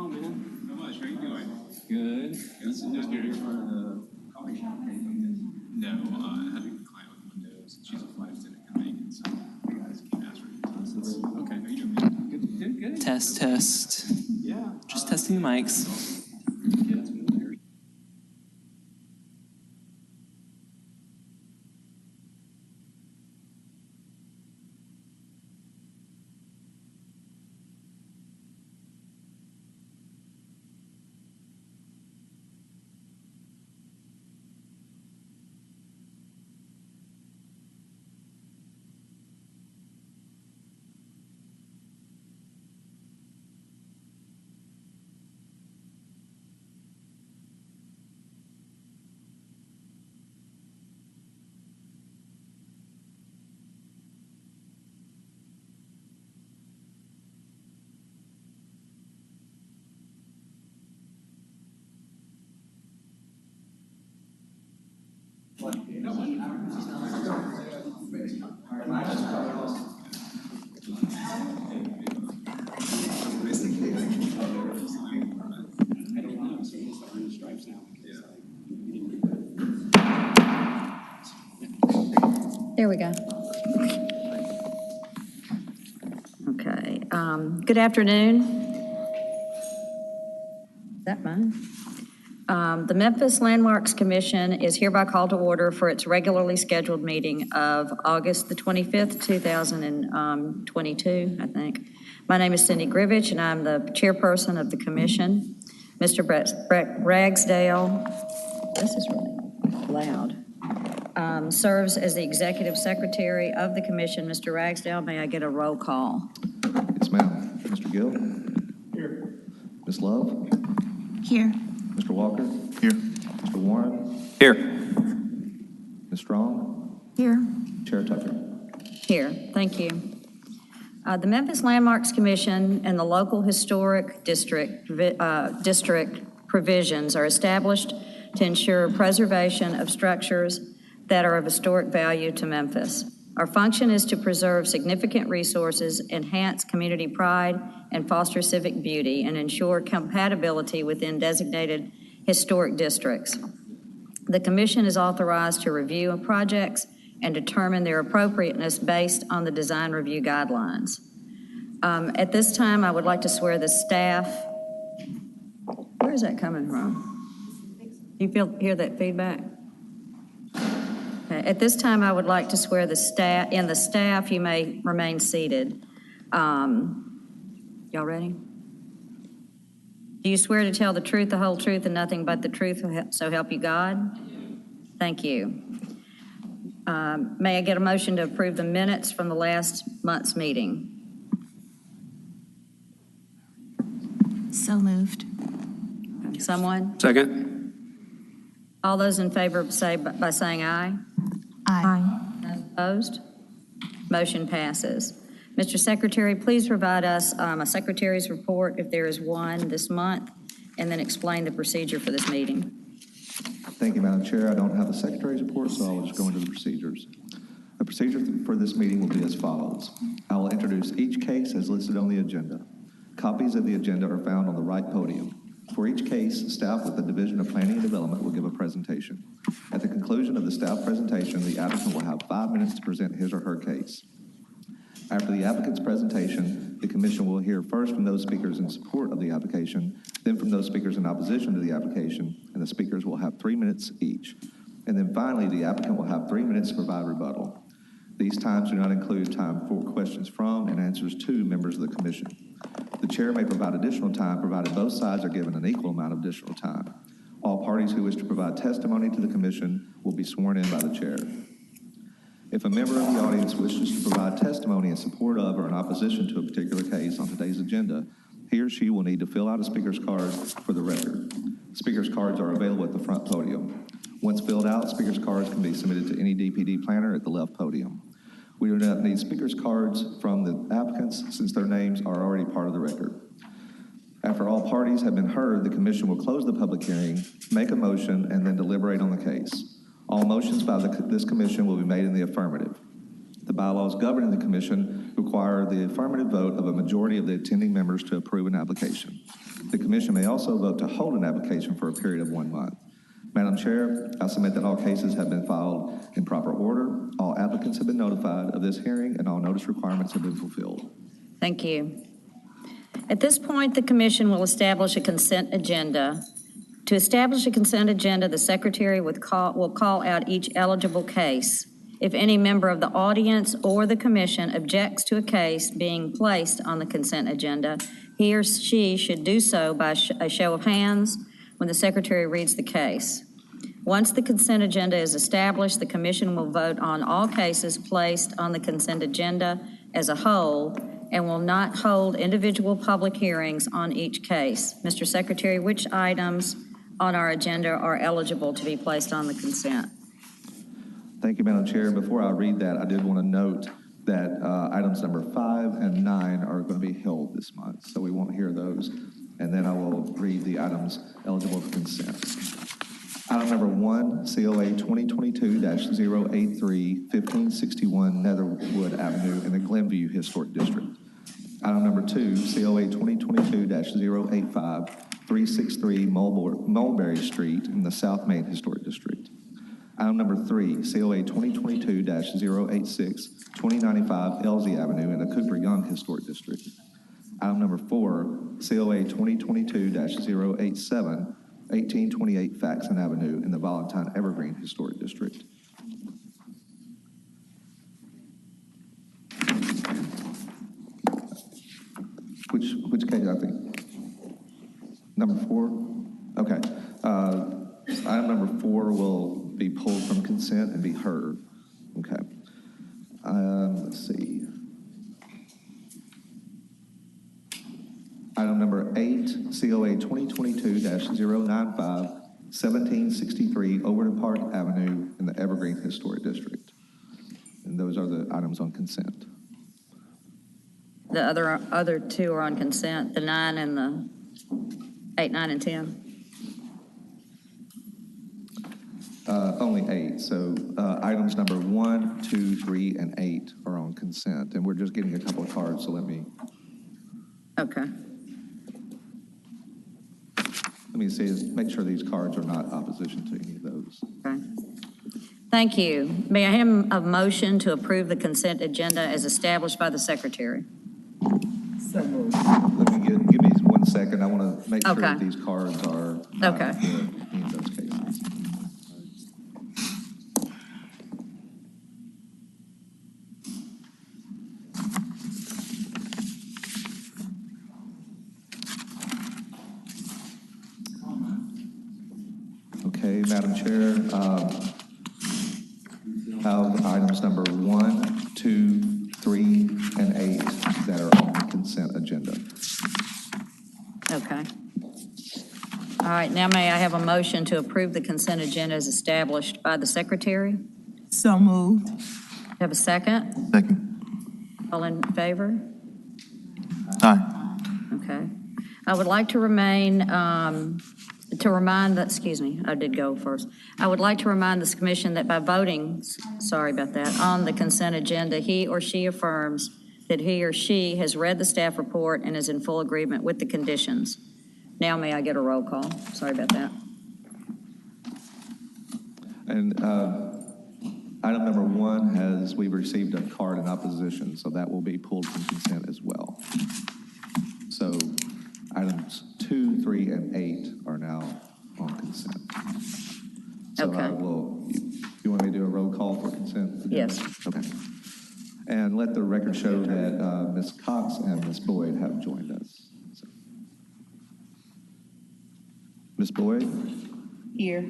on, man? Not much. How you doing? Good. This is just here for the coffee shop. No, I had a client with windows, and she's a flight attendant couldn't make it, so you guys can ask her. Okay, how you doing? Good. Test. Yeah. Just testing the mics. Kids move there. There we go. Okay. Good afternoon. Is that mine? The Memphis Landmarks Commission is hereby called to order for its regularly scheduled meeting of August the 25th, 2022, I think. My name is Cindy Grivich, and I'm the chairperson of the commission. Mr. Brett Ragsdale, this is really loud, serves as the executive secretary of the commission. Mr. Ragsdale, may I get a roll call? Yes, ma'am. Mr. Gill? Here. Ms. Love? Here. Mr. Walker? Here. Mr. Warren? Here. Ms. Strong? Here. Chair Tucker? Here, thank you. The Memphis Landmarks Commission and the local historic district provisions are established to ensure preservation of structures that are of historic value to Memphis. Our function is to preserve significant resources, enhance community pride, and foster civic beauty, and ensure compatibility within designated historic districts. The Commission is authorized to review projects and determine their appropriateness based on the design review guidelines. At this time, I would like to swear the staff. Where is that coming from? Do you hear that feedback? Okay. At this time, I would like to swear the staff. In the staff, you may remain seated. Y'all ready? Do you swear to tell the truth, the whole truth, and nothing but the truth, so help you God? Thank you. May I get a motion to approve the minutes from the last month's meeting? So moved. Someone? Second. All those in favor say by saying aye. Aye. Opposed? Motion passes. Mr. Secretary, please provide us a secretary's report, if there is one, this month, and then explain the procedure for this meeting. Thank you, Madam Chair. I don't have a secretary's report, so I'll just go into the procedures. The procedure for this meeting will be as follows. I will introduce each case as listed on the agenda. Copies of the agenda are found on the right podium. For each case, staff with the Division of Planning and Development will give a presentation. At the conclusion of the staff presentation, the applicant will have 5 minutes to present his or her case. After the applicant's presentation, the commission will hear first from those speakers in support of the application, then from those speakers in opposition to the application, and the speakers will have 3 minutes each. And then finally, the applicant will have 3 minutes to provide rebuttal. These times do not include time for questions from and answers to members of the commission. The chair may provide additional time, provided both sides are given an equal amount of additional time. All parties who wish to provide testimony to the commission will be sworn in by the chair. If a member of the audience wishes to provide testimony in support of or in opposition to a particular case on today's agenda, he or she will need to fill out a speaker's card for the record. Speaker's cards are available at the front podium. Once filled out, speaker's cards can be submitted to any DPD planner at the left podium. We do not need speaker's cards from the applicants since their names are already part of the record. After all parties have been heard, the commission will close the public hearing, make a motion, and then deliberate on the case. All motions by this commission will be made in the affirmative. The bylaws governing the commission require the affirmative vote of a majority of the attending members to approve an application. The commission may also vote to hold an application for a period of 1 month. Madam Chair, I submit that all cases have been filed in proper order. All applicants have been notified of this hearing, and all notice requirements have been fulfilled. Thank you. At this point, the commission will establish a consent agenda. To establish a consent agenda, the secretary will call out each eligible case. If any member of the audience or the commission objects to a case being placed on the consent agenda, he or she should do so by a show of hands when the secretary reads the case. Once the consent agenda is established, the commission will vote on all cases placed on the consent agenda as a whole and will not hold individual public hearings on each case. Mr. Secretary, which items on our agenda are eligible to be placed on the consent? Thank you, Madam Chair. Before I read that, I did want to note that items number 5 and 9 are going to be held this month, so we won't hear those. And then I will read the items eligible for consent. Item number 1, COA 2022-083, 1561 Netherwood Avenue in the Glenview Historic District. Item number 2, COA 2022-085, 363 Mulberry Street in the South Main Historic District. Item number 3, COA 2022-086, 2095 Elsie Avenue in the Cooper Young Historic District. Item number 4, COA 2022-087, 1828 Faxon Avenue in the Valentine Evergreen Historic District. Which case, I think? Number 4? Okay. Item number 4 will be pulled from consent and be heard. Okay. Let's see. Item number 8, COA 2022-095, 1763 Overton Park Avenue in the Evergreen Historic District. And those are the items on consent. The other two are on consent, the 9 and the 8, 9, and 10? Only 8. So items number 1, 2, 3, and 8 are on consent. And we're just getting a couple of cards, so let me Okay. make sure these cards are not opposition to any of those. Okay. Thank you. May I have a motion to approve the consent agenda as established by the secretary? Let me give me 1 second. I want to make sure Okay. that these cards are not Okay. for any of those cases. Okay, Madam Chair, have items number 1, 2, 3, and 8 that are on the consent agenda. Okay. All right, now may I have a motion to approve the consent agenda as established by the secretary? So moved. Have a second? Second. All in favor? Aye. Okay. I would like to remind I did go first. I would like to remind this commission that by voting, sorry about that, on the consent agenda, he or she affirms that he or she has read the staff report and is in full agreement with the conditions. Now may I get a roll call? Sorry about that. And item number 1 we've received a card in opposition, so that will be pulled from consent as well. So items 2, 3, and 8 are now on consent. So Okay. you want me to do a roll call for consent? Yes. Okay. And let the record show that Ms. Cox and Ms. Boyd have joined us. So. Ms. Boyd? Here.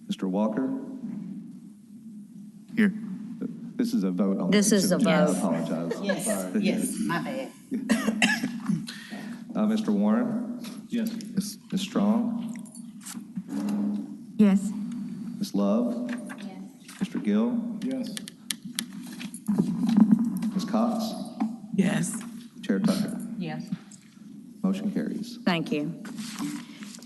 Mr. Walker? Here. This is a vote on. This is a consent agenda. vote. I apologize. Sorry. Yes, my bad. Mr. Warren? Yes. Ms. Strong? Yes. Ms. Love? Yes. Mr. Gill? Yes. Ms. Cox? Yes. Chair Tucker? Yes. Motion carries. Thank you.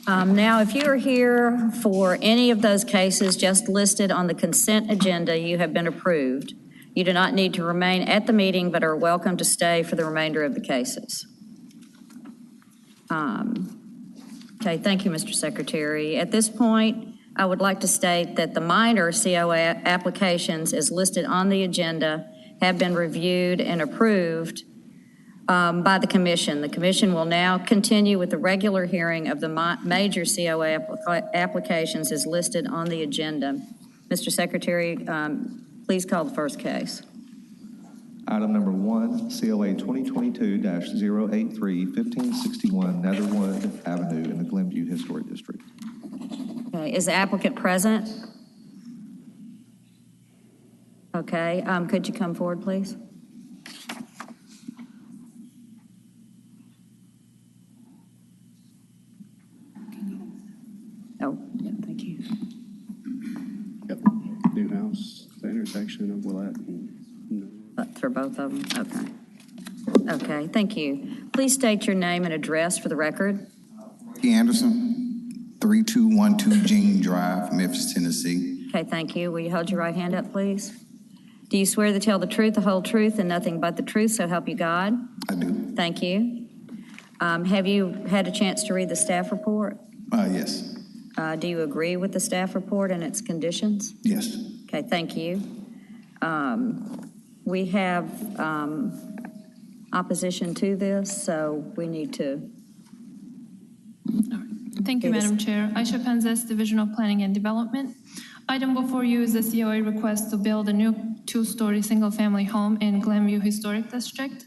Now, if you are here for any of those cases just listed on the consent agenda, you have been approved. You do not need to remain at the meeting, but are welcome to stay for the remainder of the cases. Okay, thank you, Mr. Secretary. At this point, I would like to state that the minor COA applications as listed on the agenda have been reviewed and approved by the commission. The commission will now continue with the regular hearing of the major COA applications as listed on the agenda. Mr. Secretary, please call the first case. Item number 1, COA 2022-083, 1561 Netherwood Avenue in the Glenview Historic District. Okay, is the applicant present? Okay, could you come forward, please? Oh, yeah, thank you. Yep, new house, the intersection of Willette and. For both of them? Okay. Okay, thank you. Please state your name and address for the record. Anderson, 3212 Jean Drive, Memphis, Tennessee. Okay, thank you. Will you hold your right hand up, please? Do you swear to tell the truth, the whole truth, and nothing but the truth, so help you God? I do. Thank you. Have you had a chance to read the staff report? Yes. Do you agree with the staff report and its conditions? Yes. Okay, thank you. We have opposition to this, so we need to. Thank you, Madam Chair. Aisha Penzes, Division of Planning and Development. Item before you is the COA request to build a new 2-story single-family home in Glenview Historic District.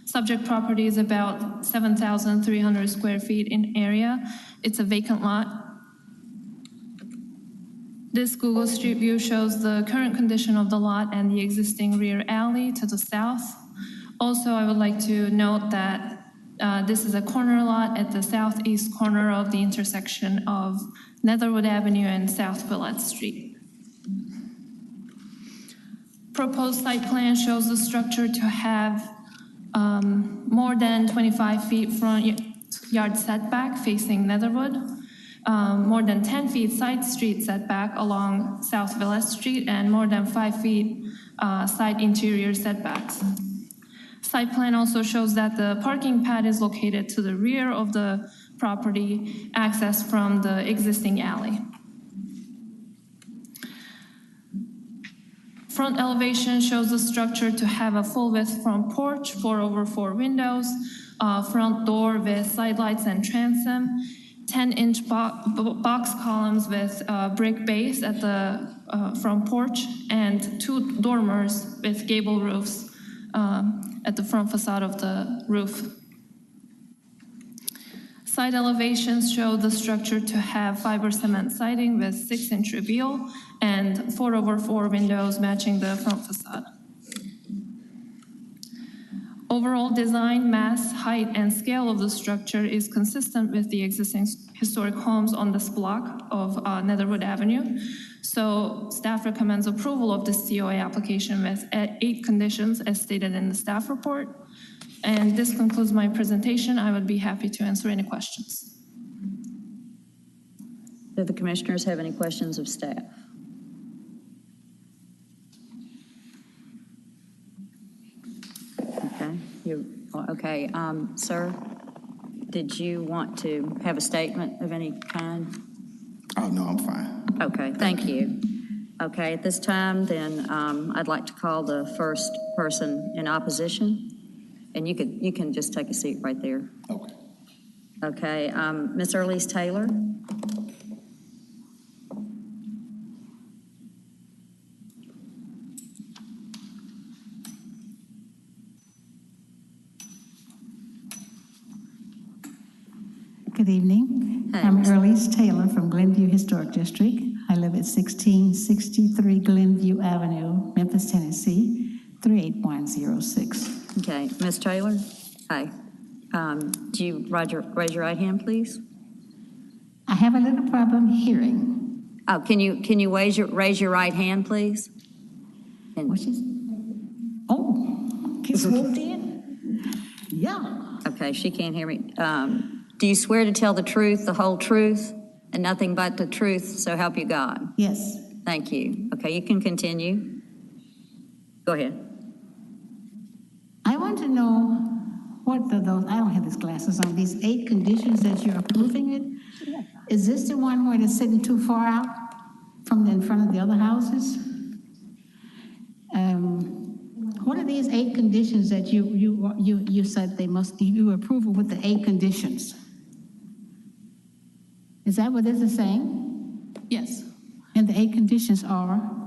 Subject property is about 7,300 square feet in area. It's a vacant lot. This Google Street View shows the current condition of the lot and the existing rear alley to the south. Also, I would like to note that this is a corner lot at the southeast corner of the intersection of Netherwood Avenue and South Willette Street. Proposed site plan shows the structure to have more than 25 feet front yard setback facing Netherwood, more than 10 feet side street setback along South Willette Street, and more than 5 feet side interior setbacks. Site plan also shows that the parking pad is located to the rear of the property, accessed from the existing alley. Front elevation shows the structure to have a full width front porch, 4/4 windows, front door with side lights and transom, 10-inch box columns with brick base at the front porch, and 2 dormers with gable roofs at the front facade of the roof. Side elevations show the structure to have fiber cement siding with 6-inch reveal and 4/4 windows matching the front facade. Overall design, mass, height, and scale of the structure is consistent with the existing historic homes on this block of Netherwood Avenue. So staff recommends approval of this COA application with 8 conditions as stated in the staff report. And this concludes my presentation. I would be happy to answer any questions. Do the commissioners have any questions of staff? Okay, sir, did you want to have a statement of any kind? Oh, no, I'm fine. Okay, thank you. Okay, at this time, then I'd like to call the first person in opposition, and you can just take a seat right there. Okay. Okay, Ms. Earlise Taylor. Good evening. Hey. I'm Earlise Taylor from Glenview Historic District. I live at 1663 Glenview Avenue, Memphis, Tennessee, 38106. Okay, Ms. Taylor. Hi. Do you raise your right hand, please? I have a little problem hearing. Oh, can you raise your right hand, please? What's this? Oh, kids walked in? Yeah. Okay, she can't hear me. Do you swear to tell the truth, the whole truth, and nothing but the truth, so help you God? Yes. Thank you. Okay, you can continue. Go ahead. I want to know what those, I don't have these glasses on, these 8 conditions that you're approving it? Is this the one where it's sitting too far out from in front of the other houses? What are these 8 conditions that you said they must, you approve it with the 8 conditions? Is that what this is saying? Yes. And the 8 conditions are?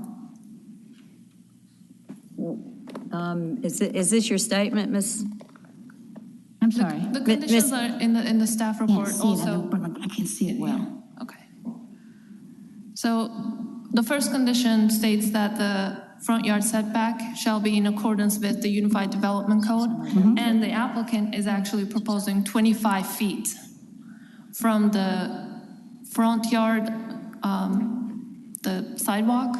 Is this your statement, Ms.? I'm sorry. The conditions are in the staff report also. But I can't see it well. Okay. So the first condition states that the front yard setback shall be in accordance with the Unified Development Code, and the applicant is actually proposing 25 feet from the front yard, the sidewalk,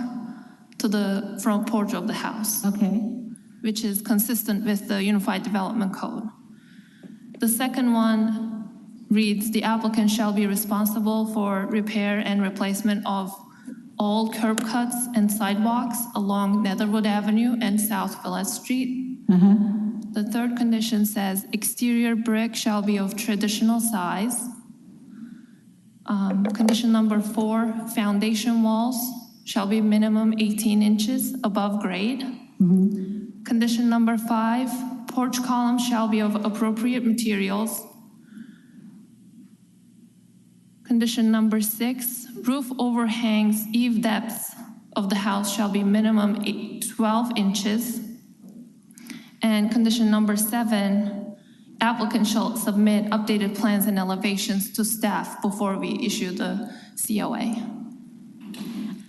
to the front porch of the house. Okay. Which is consistent with the Unified Development Code. The second one reads, the applicant shall be responsible for repair and replacement of all curb cuts and sidewalks along Netherwood Avenue and South Villette Street. The third condition says, exterior brick shall be of traditional size. Condition number 4, foundation walls shall be minimum 18 inches above grade. Condition number 5, porch columns shall be of appropriate materials. Condition number 6, roof overhangs, eave depths of the house shall be minimum 12 inches. And condition number 7, applicant shall submit updated plans and elevations to staff before we issue the COA.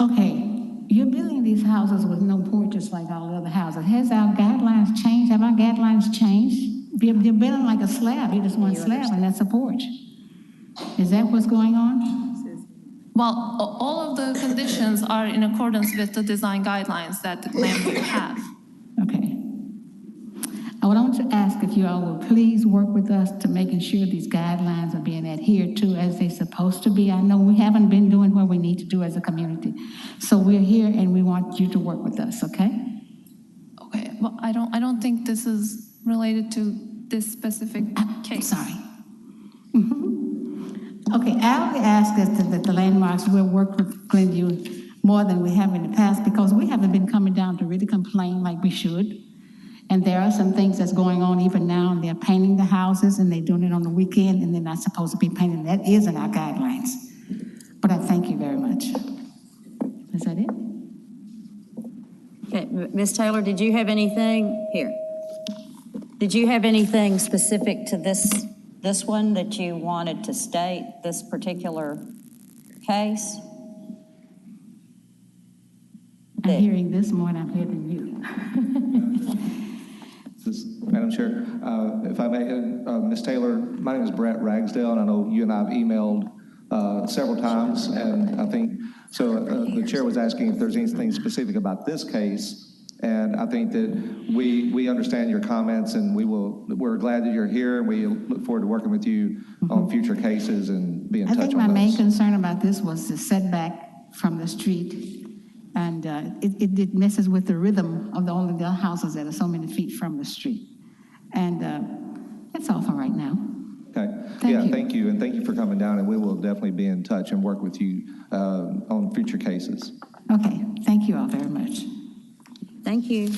Okay, you're building these houses with no porches like all the other houses. Has our guidelines changed? Have our guidelines changed? You're building like a slab. You just want a slab and that's a porch. Is that what's going on? Well, all of the conditions are in accordance with the design guidelines that the Glenview have. Okay. I would want to ask if you all will please work with us to making sure these guidelines are being adhered to as they're supposed to be. I know we haven't been doing what we need to do as a community. So we're here and we want you to work with us, okay? Okay, well, I don't think this is related to this specific case. Sorry. Okay, I would ask that the landmarks will work with Glenview more than we have in the past because we haven't been coming down to really complain like we should. And there are some things that's going on even now, and they're painting the houses, and they're doing it on the weekend, and they're not supposed to be painting. That is in our guidelines. But I thank you very much. Is that it? Okay, Ms. Taylor, did you have anything here? Did you have anything specific to this one that you wanted to state, this particular case? I'm hearing this more than I'm hearing you. Madam Chair, if I may, Ms. Taylor, my name is Brett Ragsdale, and I know you and I have emailed several times, and I think, so the chair was asking if there's anything specific about this case, and I think that we understand your comments, and we're glad that you're here, and we look forward to working with you on future cases and be in touch on those. I think my main concern about this was the setback from the street. And it messes with the rhythm of the other houses that are so many feet from the street. And that's all for right now. Okay. Thank you. And thank you for coming down. And we will definitely be in touch and work with you on future cases. Okay. Thank you all very much. Thank you.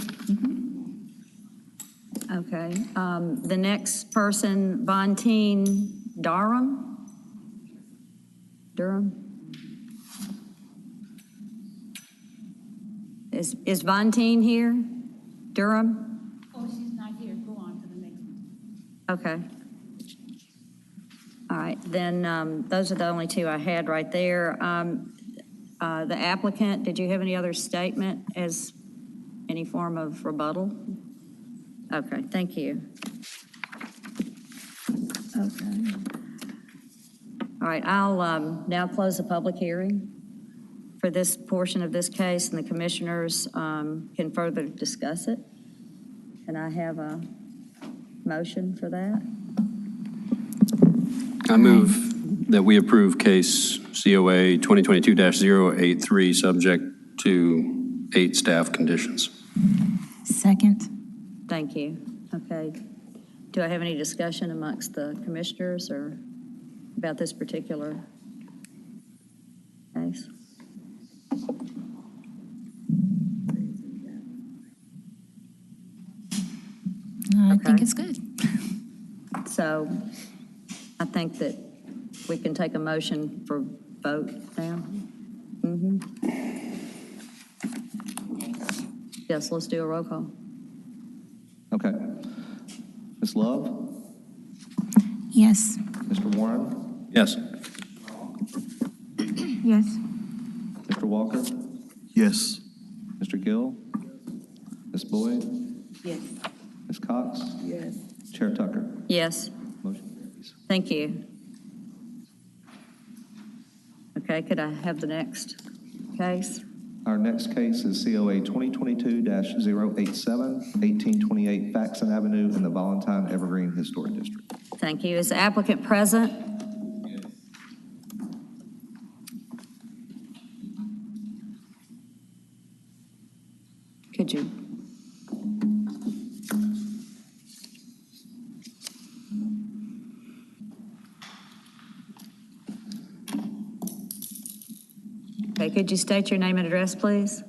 Okay. The next person, Valentine Durham. Is Valentine here? Durham? Oh, she's not here. Go on to the next one. Okay. All right, then those are the only two I had right there. The applicant, did you have any other statement as any form of rebuttal? Okay, thank you. Okay. All right, I'll now close the public hearing for this portion of this case, and the commissioners can further discuss it. Can I have a motion for that? I move that we approve case COA 2022-083, subject to 8 staff conditions. Second. Thank you. Okay. Do I have any discussion amongst the commissioners or about this particular case? I think Okay. it's good. So I think that we can take a motion for vote now. Yes, let's do a roll call. Okay. Ms. Love? Yes. Mr. Warren? Yes. Yes. Mr. Walker? Yes. Mr. Gill? Ms. Boyd? Yes. Ms. Cox? Yes. Chair Tucker? Yes, Motion carries. thank you. Okay, could I have the next case? Our next case is COA 2022-087, 1828 Faxon Avenue in the Valentine Evergreen Historic District. Thank you. Is the applicant present? Could you? Okay, could you state your name and address, please?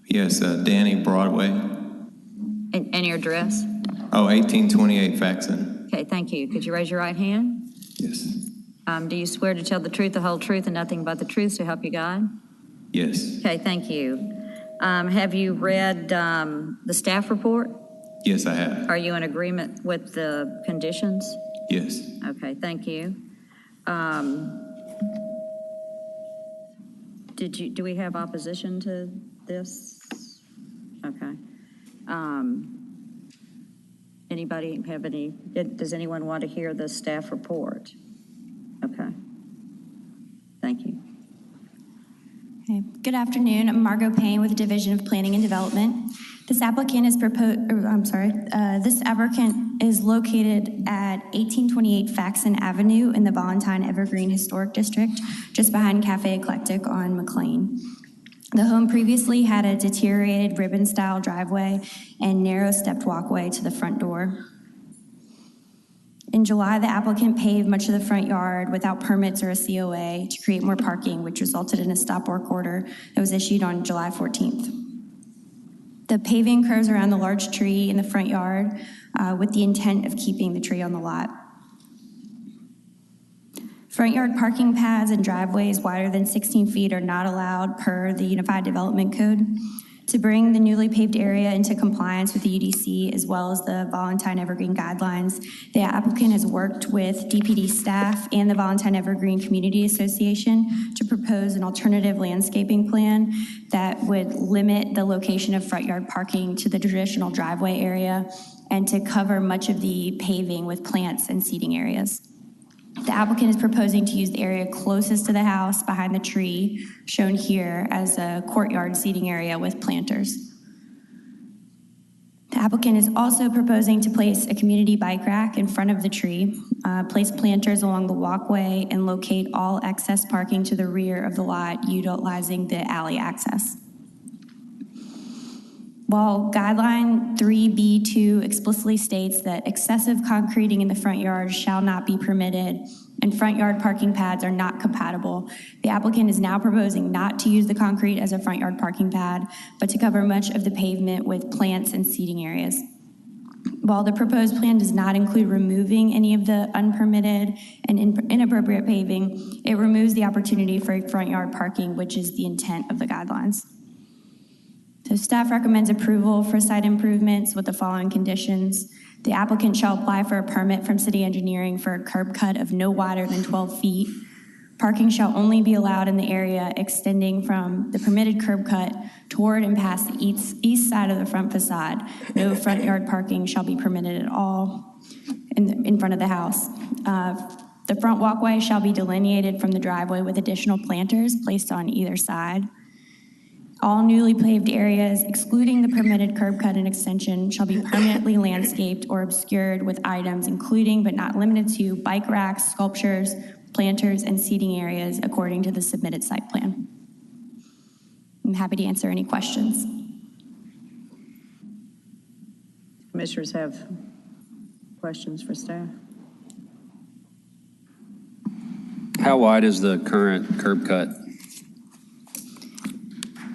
Yes, Danny Broadway. And your address? 1828 Faxon. Okay, thank you. Could you raise your right hand? Yes. Do you swear to tell the truth, the whole truth, and nothing but the truth to help you God? Yes. Okay, thank you. Have you read the staff report? Yes, I have. Are you in agreement with the conditions? Yes. Okay, thank you. Do we have opposition to this? Okay. Anybody have any, does anyone want to hear the staff report? Okay. Thank you. Okay. Good afternoon. I'm Margot Payne with the Division of Planning and Development. This applicant is this applicant is located at 1828 Faxon Avenue in the Valentine Evergreen Historic District, just behind Cafe Eclectic on McLean. The home previously had a deteriorated ribbon-style driveway and narrow stepped walkway to the front door. In July, the applicant paved much of the front yard without permits or a COA to create more parking, which resulted in a stop work order that was issued on July 14th. The paving curves around the large tree in the front yard with the intent of keeping the tree on the lot. Front yard parking paths and driveways wider than 16 feet are not allowed per the Unified Development Code. To bring the newly paved area into compliance with the UDC as well as the Valentine Evergreen Guidelines, the applicant has worked with DPD staff and the Valentine Evergreen Community Association to propose an alternative landscaping plan that would limit the location of front yard parking to the traditional driveway area and to cover much of the paving with plants and seating areas. The applicant is proposing to use the area closest to the house behind the tree, shown here as a courtyard seating area with planters. The applicant is also proposing to place a community bike rack in front of the tree, place planters along the walkway, and locate all excess parking to the rear of the lot, utilizing the alley access. While Guideline 3B2 explicitly states that excessive concreting in the front yard shall not be permitted and front yard parking pads are not compatible, the applicant is now proposing not to use the concrete as a front yard parking pad, but to cover much of the pavement with plants and seating areas. While the proposed plan does not include removing any of the unpermitted and inappropriate paving, it removes the opportunity for front yard parking, which is the intent of the guidelines. So staff recommends approval for site improvements with the following conditions. The applicant shall apply for a permit from city engineering for a curb cut of no wider than 12 feet. Parking shall only be allowed in the area extending from the permitted curb cut toward and past the east side of the front facade. No front yard parking shall be permitted at all in front of the house. The front walkway shall be delineated from the driveway with additional planters placed on either side. All newly paved areas, excluding the permitted curb cut and extension, shall be permanently landscaped or obscured with items including but not limited to bike racks, sculptures, planters, and seating areas according to the submitted site plan. I'm happy to answer any questions. Commissioners have questions for staff? How wide is the current curb cut?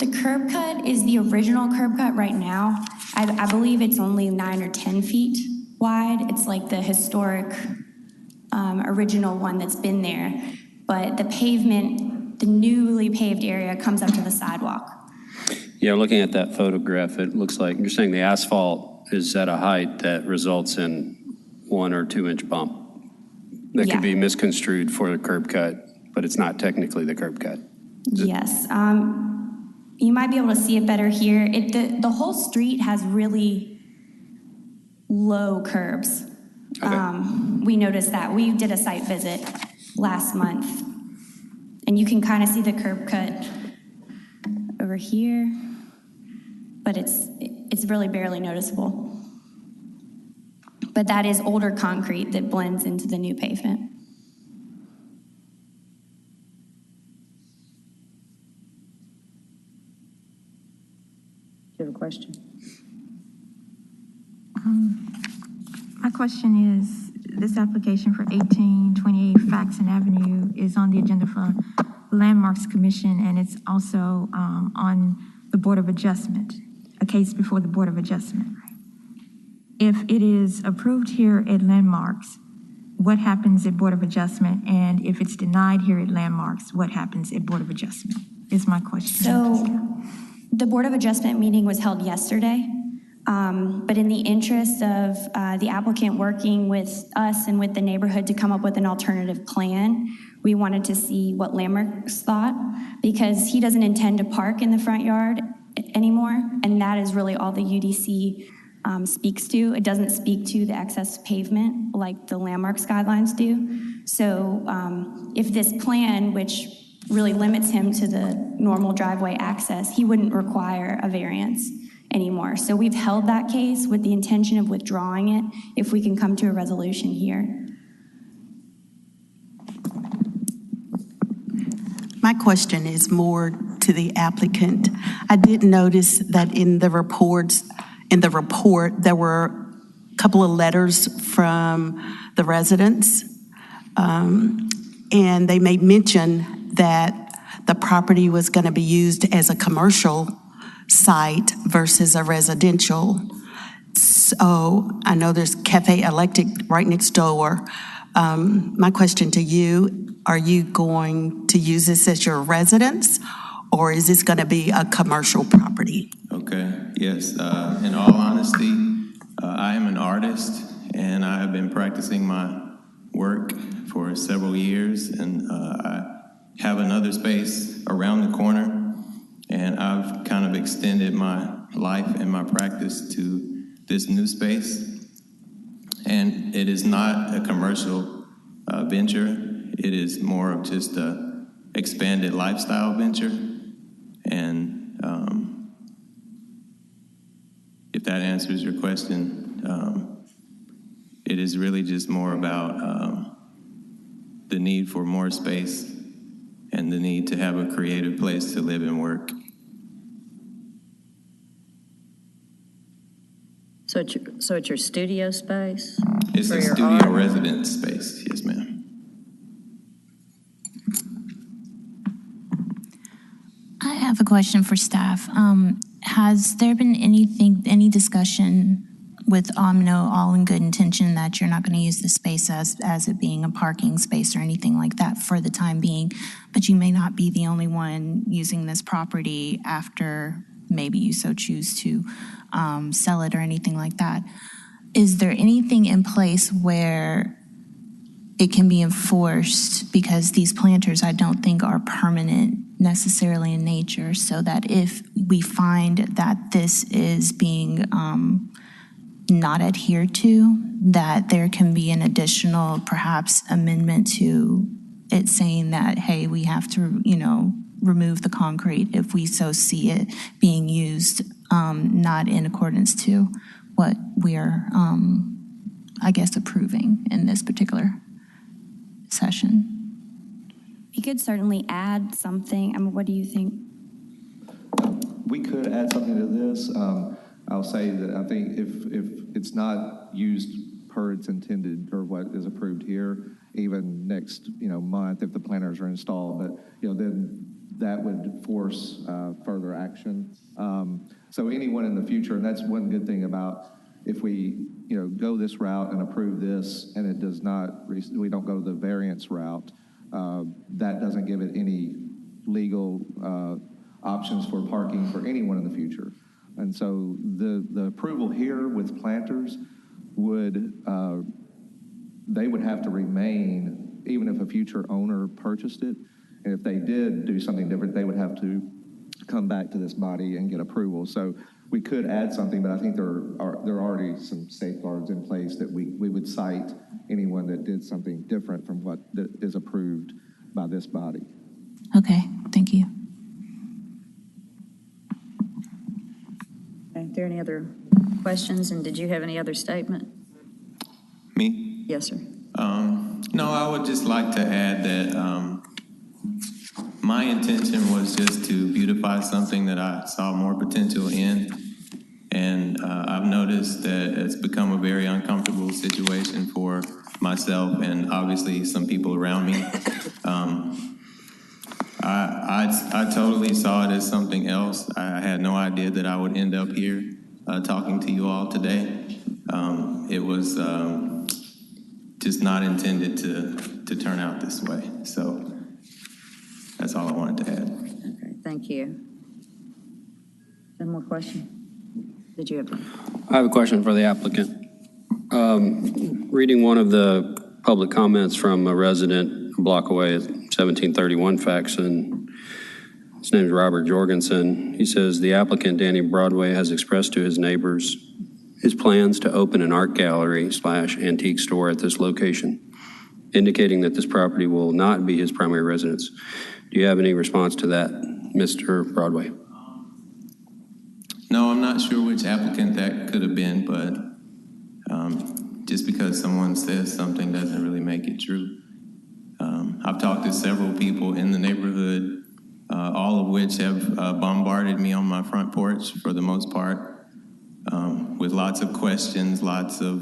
The curb cut is the original curb cut right now. I believe it's only 9 or 10 feet wide. It's like the historic original one that's been there. But the pavement, the newly paved area comes up to the sidewalk. Yeah, looking at that photograph, it looks like you're saying the asphalt is at a height that results in 1 or 2 inch bump. That could be misconstrued for the curb cut, but it's not technically the curb cut. Yes. You might be able to see it better here. The whole street has really low curbs. Okay. We noticed that. We did a site visit last month, and you can kind of see the curb cut over here, but it's really barely noticeable. But that is older concrete that blends into the new pavement. Do you have a question? My question is, this application for 1828 Faxon Avenue is on the agenda for Landmarks Commission, and it's also on the Board of Adjustment, a case before the Board of Adjustment. If it is approved here at Landmarks, what happens at Board of Adjustment? And if it's denied here at Landmarks, what happens at Board of Adjustment is my question. So the Board of Adjustment meeting was held yesterday, but in the interest of the applicant working with us and with the neighborhood to come up with an alternative plan, we wanted to see what Landmarks thought, because he doesn't intend to park in the front yard anymore, and that is really all the UDC speaks to. It doesn't speak to the excess pavement like the Landmarks guidelines do. So if this plan, which really limits him to the normal driveway access, he wouldn't require a variance anymore. So we've held that case with the intention of withdrawing it if we can come to a resolution here. My question is more to the applicant. I did notice that in the report, there were a couple of letters from the residents, and they made mention that the property was going to be used as a commercial site versus a residential. So I know there's Cafe Electric right next door. My question to you, are you going to use this as your residence, or is this going to be a commercial property? Okay, yes. In all honesty, I am an artist, and I have been practicing my work for several years, and I have another space around the corner, and I've kind of extended my life and my practice to this new space. And it is not a commercial venture. It is more of just a expanded lifestyle venture. And if that answers your question, it is really just more about the need for more space and the need to have a creative place to live and work. So it's your studio space? It's a studio residence space, yes, ma'am. I have a question for staff. Has there been any discussion with Omno, all in good intention, that you're not going to use the space as it being a parking space or anything like that for the time being, but you may not be the only one using this property after maybe you so choose to sell it or anything like that? Is there anything in place where it can be enforced? Because these planters, I don't think, are permanent necessarily in nature, so that if we find that this is being not adhered to, that there can be an additional, perhaps, amendment to it saying that, hey, we have to, remove the concrete if we so see it being used not in accordance to what we're, I guess, approving in this particular session. We could certainly add something. What do you think? We could add something to this. I'll say that I think if it's not used per its intended or what is approved here, even next, month, if the planters are installed, but, then that would force further action. So anyone in the future, and that's one good thing about if we, go this route and approve this and it does not, we don't go the variance route, that doesn't give it any legal options for parking for anyone in the future. And so the approval here with planters they would have to remain, even if a future owner purchased it. And if they did do something different, they would have to come back to this body and get approval. So we could add something, but I think there are already some safeguards in place that we would cite anyone that did something different from what is approved by this body. Okay, thank you. Are there any other questions, and did you have any other statement? Me? Yes, sir. No, I would just like to add that my intention was just to beautify something that I saw more potential in. And I've noticed that it's become a very uncomfortable situation for myself and obviously some people around me. I totally saw it as something else. I had no idea that I would end up here talking to you all today. It was just not intended to turn out this way. So that's all I wanted to add. Okay, thank you. One more question? Did you have one? I have a question for the applicant. Reading one of the public comments from a resident a block away at 1731 Faxon, his name is Robert Jorgensen. He says, the applicant, Danny Broadway, has expressed to his neighbors his plans to open an art gallery / antique store at this location, indicating that this property will not be his primary residence. Do you have any response to that, Mr. Broadway? No, I'm not sure which applicant that could have been, but just because someone says something doesn't really make it true. I've talked to several people in the neighborhood, all of which have bombarded me on my front porch for the most part, with lots of questions, lots of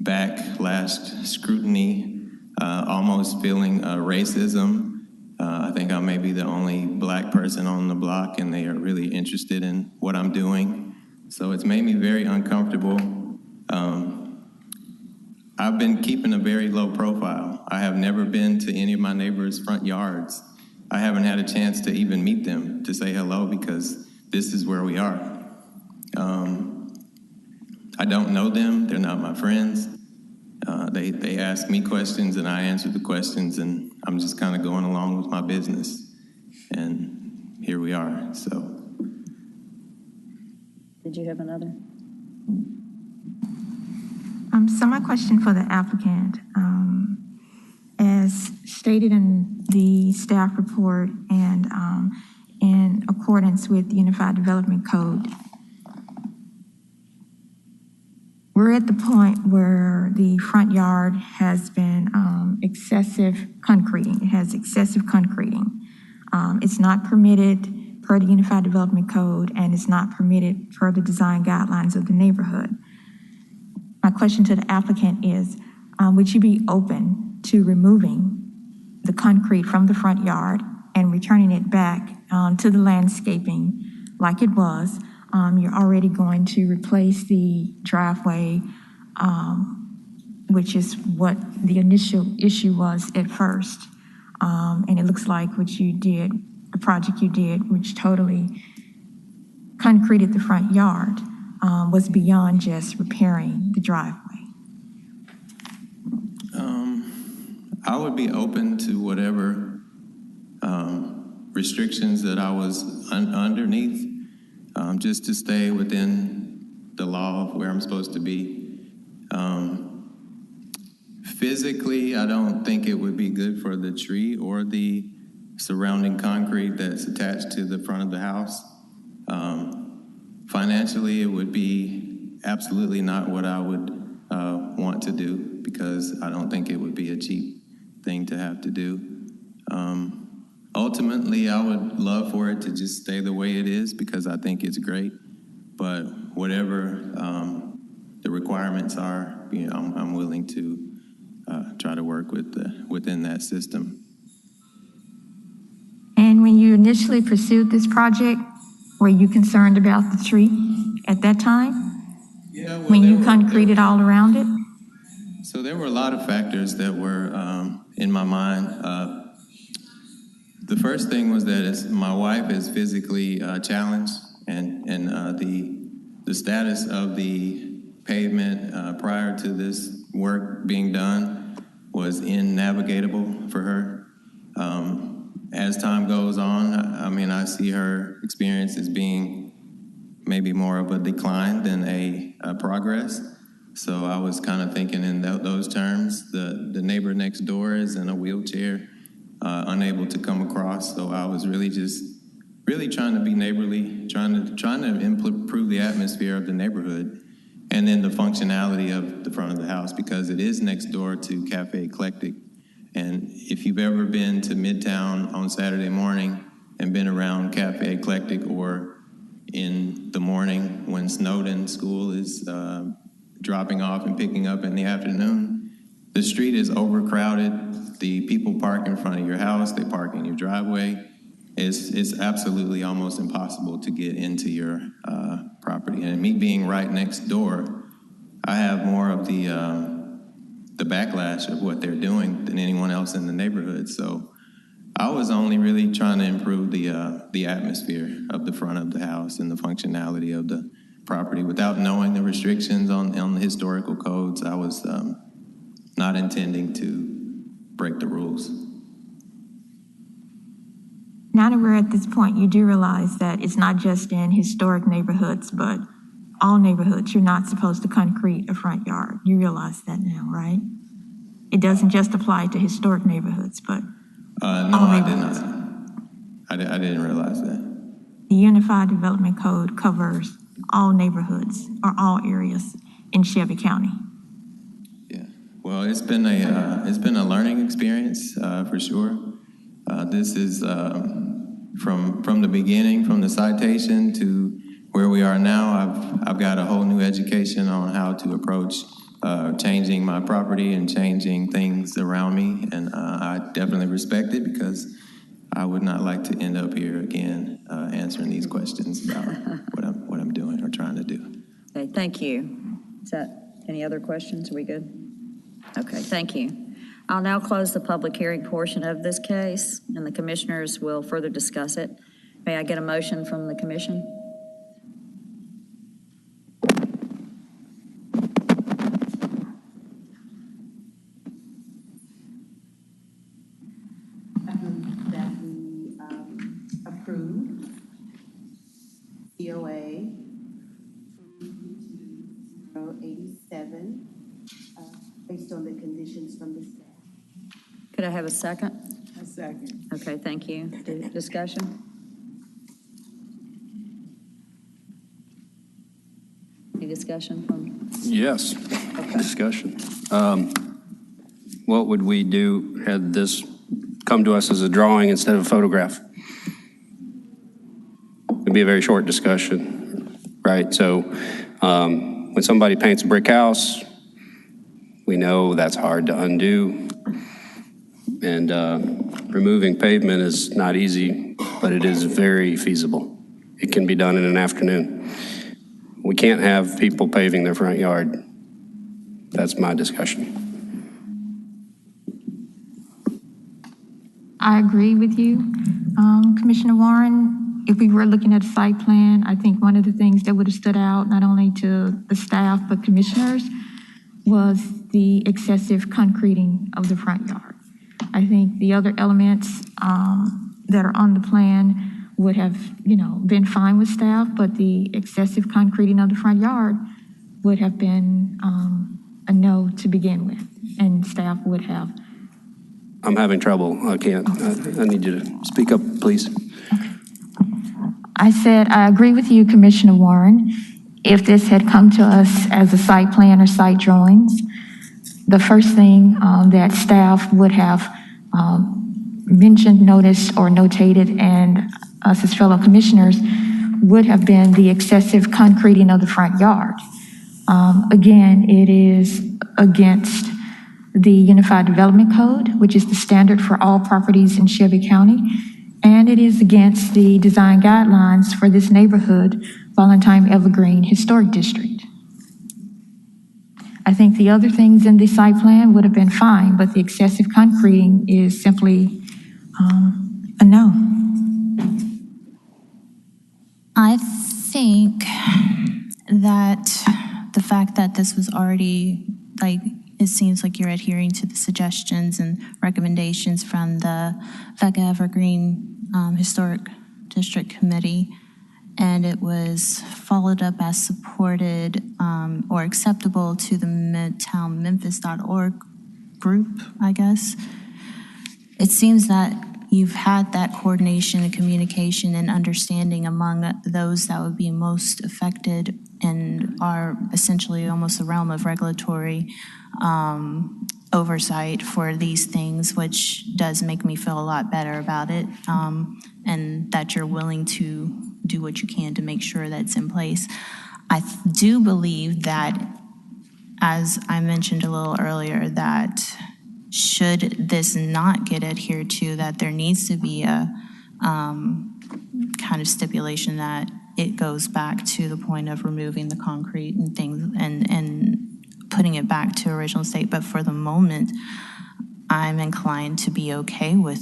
backlash, scrutiny, almost feeling racism. I think I may be the only black person on the block, and they are really interested in what I'm doing. So it's made me very uncomfortable. I've been keeping a very low profile. I have never been to any of my neighbors' front yards. I haven't had a chance to even meet them to say hello because this is where we are. I don't know them. They're not my friends. They ask me questions and I answer the questions, and I'm just kind of going along with my business. And here we are, so. Did you have another? So my question for the applicant, as stated in the staff report and in accordance with the Unified Development Code, we're at the point where the front yard has been excessive concreting. It has excessive concreting. It's not permitted per the Unified Development Code, and it's not permitted per the design guidelines of the neighborhood. My question to the applicant is, would you be open to removing the concrete from the front yard and returning it back to the landscaping like it was? You're already going to replace the driveway, which is what the initial issue was at first. And it looks like what you did, the project you did, which totally concreted the front yard, was beyond just repairing the driveway. I would be open to whatever restrictions that I was underneath, just to stay within the law of where I'm supposed to be. Physically, I don't think it would be good for the tree or the surrounding concrete that's attached to the front of the house. Financially, it would be absolutely not what I would want to do, because I don't think it would be a cheap thing to have to do. Ultimately, I would love for it to just stay the way it is because I think it's great. But whatever the requirements are, I'm willing to try to work within that system. And when you initially pursued this project, were you concerned about the tree at that time? Yeah, well, when you concreted all around it? So there were a lot of factors that were in my mind. The first thing was that my wife is physically challenged, and the status of the pavement prior to this work being done was innavigatable for her. As time goes on, I see her experience as being maybe more of a decline than a progress. So I was kind of thinking in those terms. The neighbor next door is in a wheelchair, unable to come across. So I was really trying to be neighborly, trying to improve the atmosphere of the neighborhood, and then the functionality of the front of the house, because it is next door to Cafe Eclectic. And if you've ever been to Midtown on Saturday morning and been around Cafe Eclectic, or in the morning when Snowden School is dropping off and picking up in the afternoon, the street is overcrowded. The people park in front of your house, they park in your driveway. It's absolutely almost impossible to get into your property. And me being right next door, I have more of the backlash of what they're doing than anyone else in the neighborhood. So I was only really trying to improve the atmosphere of the front of the house and the functionality of the property without knowing the restrictions on the historical codes. I was not intending to break the rules. Now that we're at this point, you do realize that it's not just in historic neighborhoods, but all neighborhoods, you're not supposed to concrete a front yard. You realize that now, right? It doesn't just apply to historic neighborhoods, but No, all I did neighborhoods. not. I didn't realize that. The Unified Development Code covers all neighborhoods or all areas in Shelby County. Well, it's been a learning experience for sure. This is from the beginning, from the citation to where we are now. I've got a whole new education on how to approach changing my property and changing things around me, and I definitely respect it because I would not like to end up here again answering these questions about what I'm doing or trying to do. Okay, thank you. Is that any other questions? Are we good? Okay, thank you. I'll now close the public hearing portion of this case, and the commissioners will further discuss it. May I get a motion from the commission? That we approve COA 087 based on the conditions from the staff. Could I have a second? A second. Okay, thank you. Discussion? Any discussion from? Yes, discussion. What would we do had this come to us as a drawing instead of a photograph? It'd be a very short discussion, right? So when somebody paints a brick house, we know that's hard to undo. And removing pavement is not easy, but it is very feasible. It can be done in an afternoon. We can't have people paving their front yard. That's my discussion. I agree with you, Commissioner Warren. If we were looking at a site plan, I think one of the things that would have stood out, not only to the staff, but commissioners, was the excessive concreting of the front yard. I think the other elements that are on the plan would have, been fine with staff, but the excessive concreting of the front yard would have been a no to begin with, and staff would have. I'm having trouble. I can't. I need you to speak up, please. I said, I agree with you, Commissioner Warren. If this had come to us as a site plan or site drawings, the first thing that staff would have mentioned, noticed, or notated, and us as fellow commissioners, would have been the excessive concreting of the front yard. Again, it is against the Unified Development Code, which is the standard for all properties in Shelby County, and it is against the design guidelines for this neighborhood, Valentine Evergreen Historic District. I think the other things in the site plan would have been fine, but the excessive concreting is simply a no. I think that the fact that this was already, like, it seems like you're adhering to the suggestions and recommendations from the VECA Evergreen Historic District Committee, and it was followed up as supported or acceptable to the midtownmemphis.org group, I guess. It seems that you've had that coordination and communication and understanding among those that would be most affected and are essentially almost the realm of regulatory oversight for these things, which does make me feel a lot better about it, and that you're willing to do what you can to make sure that's in place. I do believe that, as I mentioned a little earlier, that should this not get adhered to, that there needs to be a kind of stipulation that it goes back to the point of removing the concrete and things and putting it back to original state. But for the moment, I'm inclined to be okay with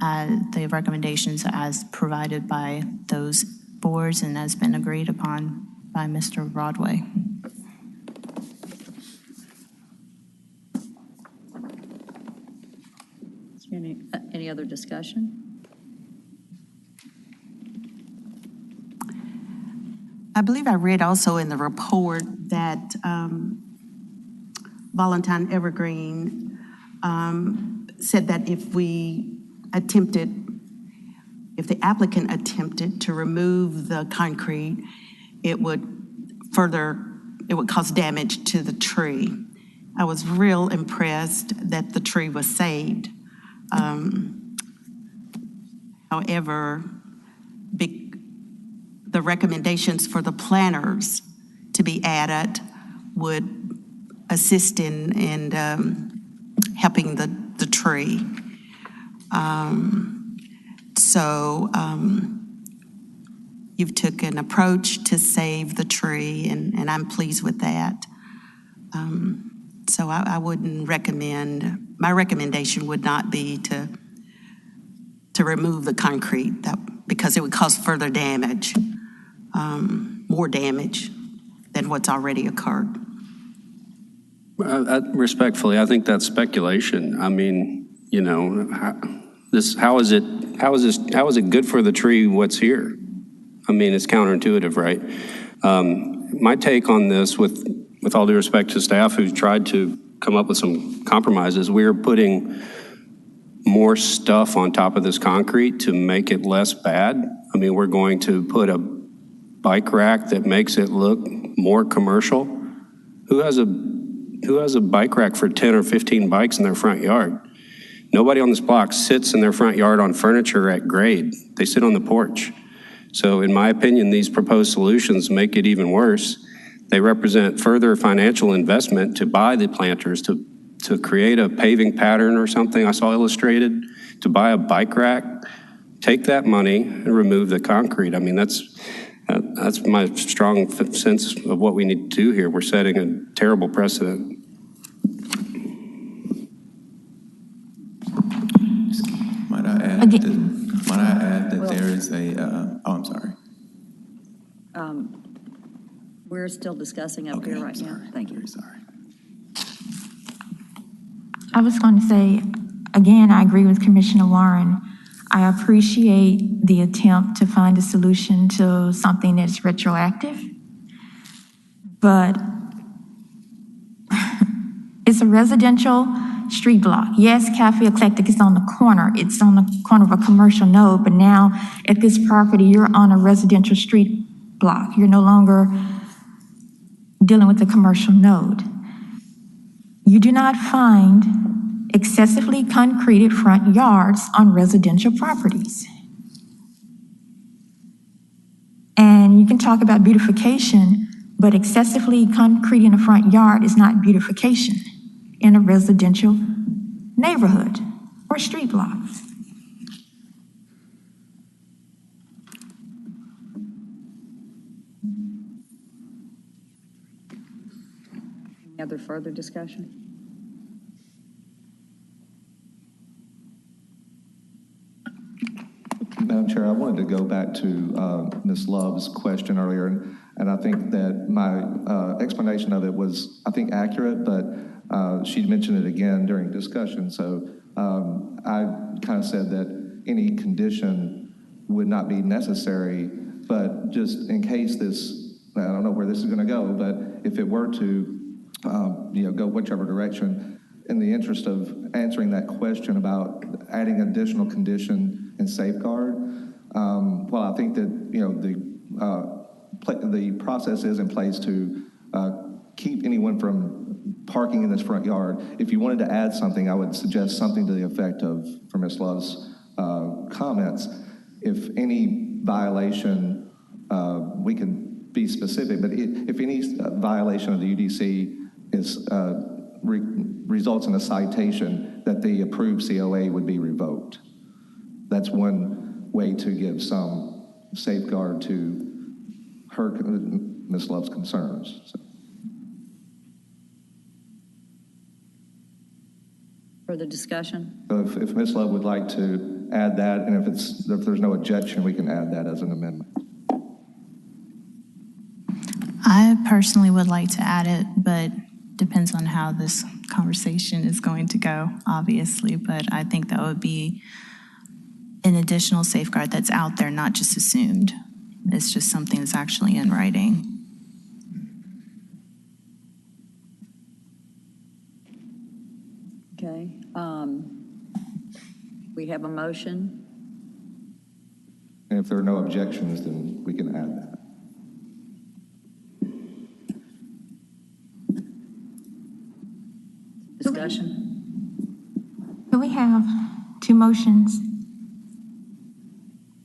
the recommendations as provided by those boards and has been agreed upon by Mr. Broadway. Is there any other discussion? I believe I read also in the report that Valentine Evergreen said that if the applicant attempted to remove the concrete, it would cause damage to the tree. I was real impressed that the tree was saved. However, the recommendations for the planners to be added would assist in helping the tree. So you've took an approach to save the tree, and I'm pleased with that. So I wouldn't recommend, my recommendation would not be to remove the concrete, because it would cause further damage, more damage than what's already occurred. Respectfully, I think that's speculation. I mean, you know, how is it good for the tree what's here? I mean, it's counterintuitive, right? My take on this, with all due respect to staff who's tried to come up with some compromises, we're putting more stuff on top of this concrete to make it less bad. I mean, we're going to put a bike rack that makes it look more commercial. Who has a bike rack for 10 or 15 bikes in their front yard? Nobody on this block sits in their front yard on furniture at grade. They sit on the porch. So in my opinion, these proposed solutions make it even worse. They represent further financial investment to buy the planters, to create a paving pattern or something I saw illustrated, to buy a bike rack, take that money and remove the concrete. I mean, that's my strong sense of what we need to do here. We're setting a terrible precedent. Might I add that there is a, I'm sorry. We're still discussing up here right now. Thank you. Very sorry. I was going to say, again, I agree with Commissioner Warren. I appreciate the attempt to find a solution to something that's retroactive, but it's a residential street block. Yes, Cafe Eclectic is on the corner. It's on the corner of a commercial node, but now at this property, you're on a residential street block. You're no longer dealing with a commercial node. You do not find excessively concreted front yards on residential properties. And you can talk about beautification, but excessively concreting a front yard is not beautification in a residential neighborhood or street block. Any other further discussion? Madam Chair, I wanted to go back to Ms. Love's question earlier, and I think that my explanation of it was, I think, accurate, but she mentioned it again during discussion. So I kind of said that any condition would not be necessary, but just in case this, I don't know where this is going to go, but if it were to go whichever direction, in the interest of answering that question about adding additional condition and safeguard, well, I think that the process is in place to keep anyone from parking in this front yard. If you wanted to add something, I would suggest something to the effect of, for Ms. Love's comments, if any violation, we can be specific, but if any violation of the UDC is results in a citation, that the approved COA would be revoked. That's one way to give some safeguard to her, Ms. Love's concerns. So. Further discussion? So if Ms. Love would like to add that, and if there's no objection, we can add that as an amendment. I personally would like to add it, but depends on how this conversation is going to go, obviously. But I think that would be an additional safeguard that's out there, not just assumed. It's just something that's actually in writing. Okay. We have a motion. And if there are no objections, then we can add that. Discussion. So we have two motions.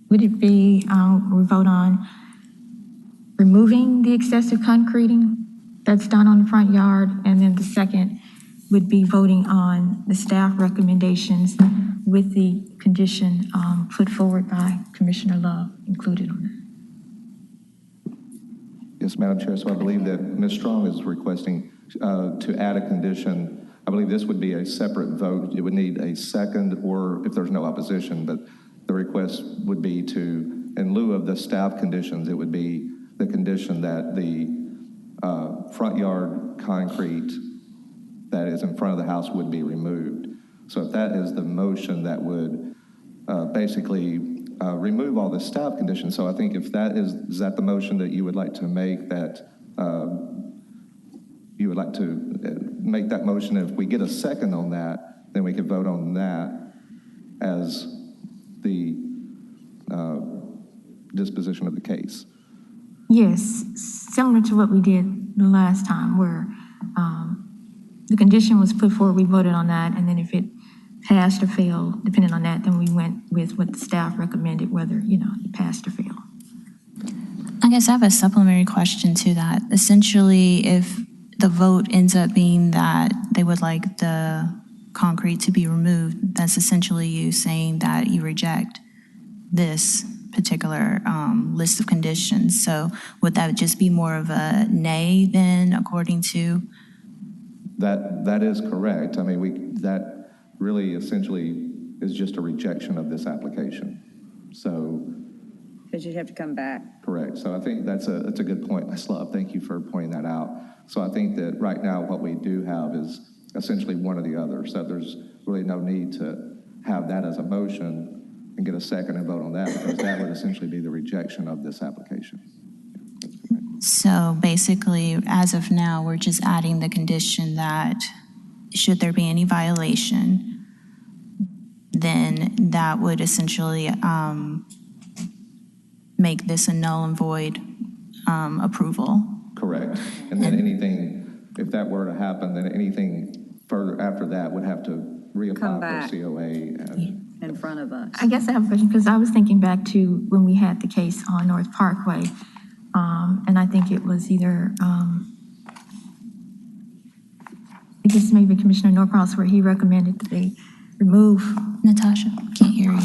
Would it be, we vote on removing the excessive concreting that's done on the front yard, and then the second would be voting on the staff recommendations with the condition put forward by Commissioner Love included on that? Yes, Madam Chair, so I believe that Ms. Strong is requesting to add a condition. I believe this would be a separate vote. It would need a second, or if there's no opposition, but the request would be to, in lieu of the staff conditions, it would be the condition that the front yard concrete that is in front of the house would be removed. So if that is the motion, that would basically remove all the staff conditions. So I think if that is that the motion that you would like to make, that you would like to make that motion. If we get a second on that, then we could vote on that as the disposition of the case. Yes, similar to what we did the last time, where the condition was put forward, we voted on that, and then if it passed or failed, depending on that, then we went with what the staff recommended, whether, it passed or failed. I guess I have a supplementary question to that. Essentially, if the vote ends up being that they would like the concrete to be removed, that's essentially you saying that you reject this particular list of conditions. So would that just be more of a nay then, according to? That is correct. I mean, that really essentially is just a rejection of this application. So. Because you'd have to come back. Correct. So I think that's a good point, Ms. Love. Thank you for pointing that out. So I think that right now what we do have is essentially one or the other. So there's really no need to have that as a motion and get a second and vote on that, because that would essentially be the rejection of this application. So basically, as of now, we're just adding the condition that should there be any violation, then that would essentially make this a null and void approval. Correct. And then anything, if that were to happen, then anything further after that would have to come reapply back for COA. in front of us. I guess I have a question, because I was thinking back to when we had the case on North Parkway, and I think it was either, I guess maybe Commissioner Norcross, where he recommended that they remove. Natasha, can't hear you.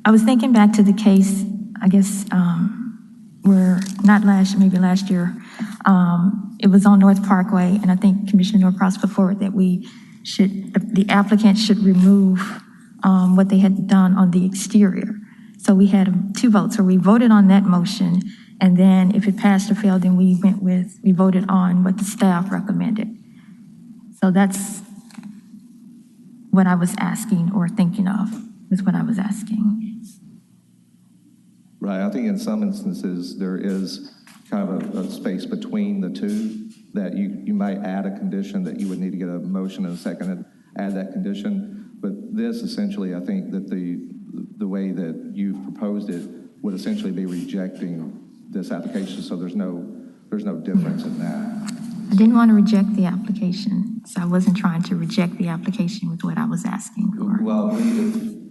I was thinking back to the case, I guess, where, maybe last year, it was on North Parkway, and I think Commissioner Norcross put forward that the applicant should remove what they had done on the exterior. So we had 2 votes, so we voted on that motion, and then if it passed or failed, then we voted on what the staff recommended. So that's what I was asking, or thinking of, is what I was asking. Right, I think in some instances, there is kind of a space between the two that you might add a condition that you would need to get a motion and a second and add that condition. But this essentially, I think that the way that you've proposed it would essentially be rejecting this application, so there's no difference in that. I didn't want to reject the application, so I wasn't trying to reject the application with what I was asking for. Well,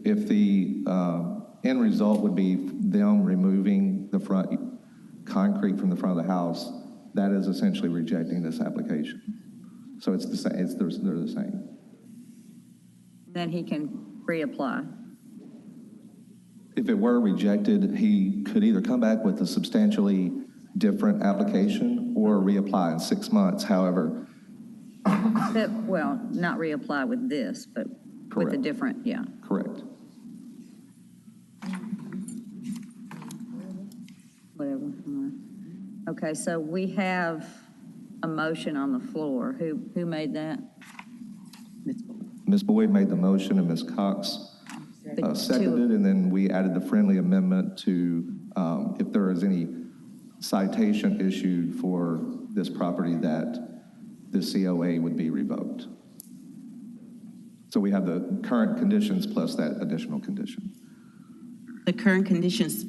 if the end result would be them removing the front concrete from the front of the house, that is essentially rejecting this application. So it's the same. They're the same. Then he can reapply. If it were rejected, he could either come back with a substantially different application or reapply in 6 months. However, Well, not reapply with this, but with a different, yeah. correct. Whatever. Okay, so we have a motion on the floor. Who made that? Ms. Boyd made the motion and Ms. Cox seconded, and then we added the friendly amendment to, if there is any citation issued for this property, that the COA would be revoked. So we have the current conditions plus that additional condition. The current conditions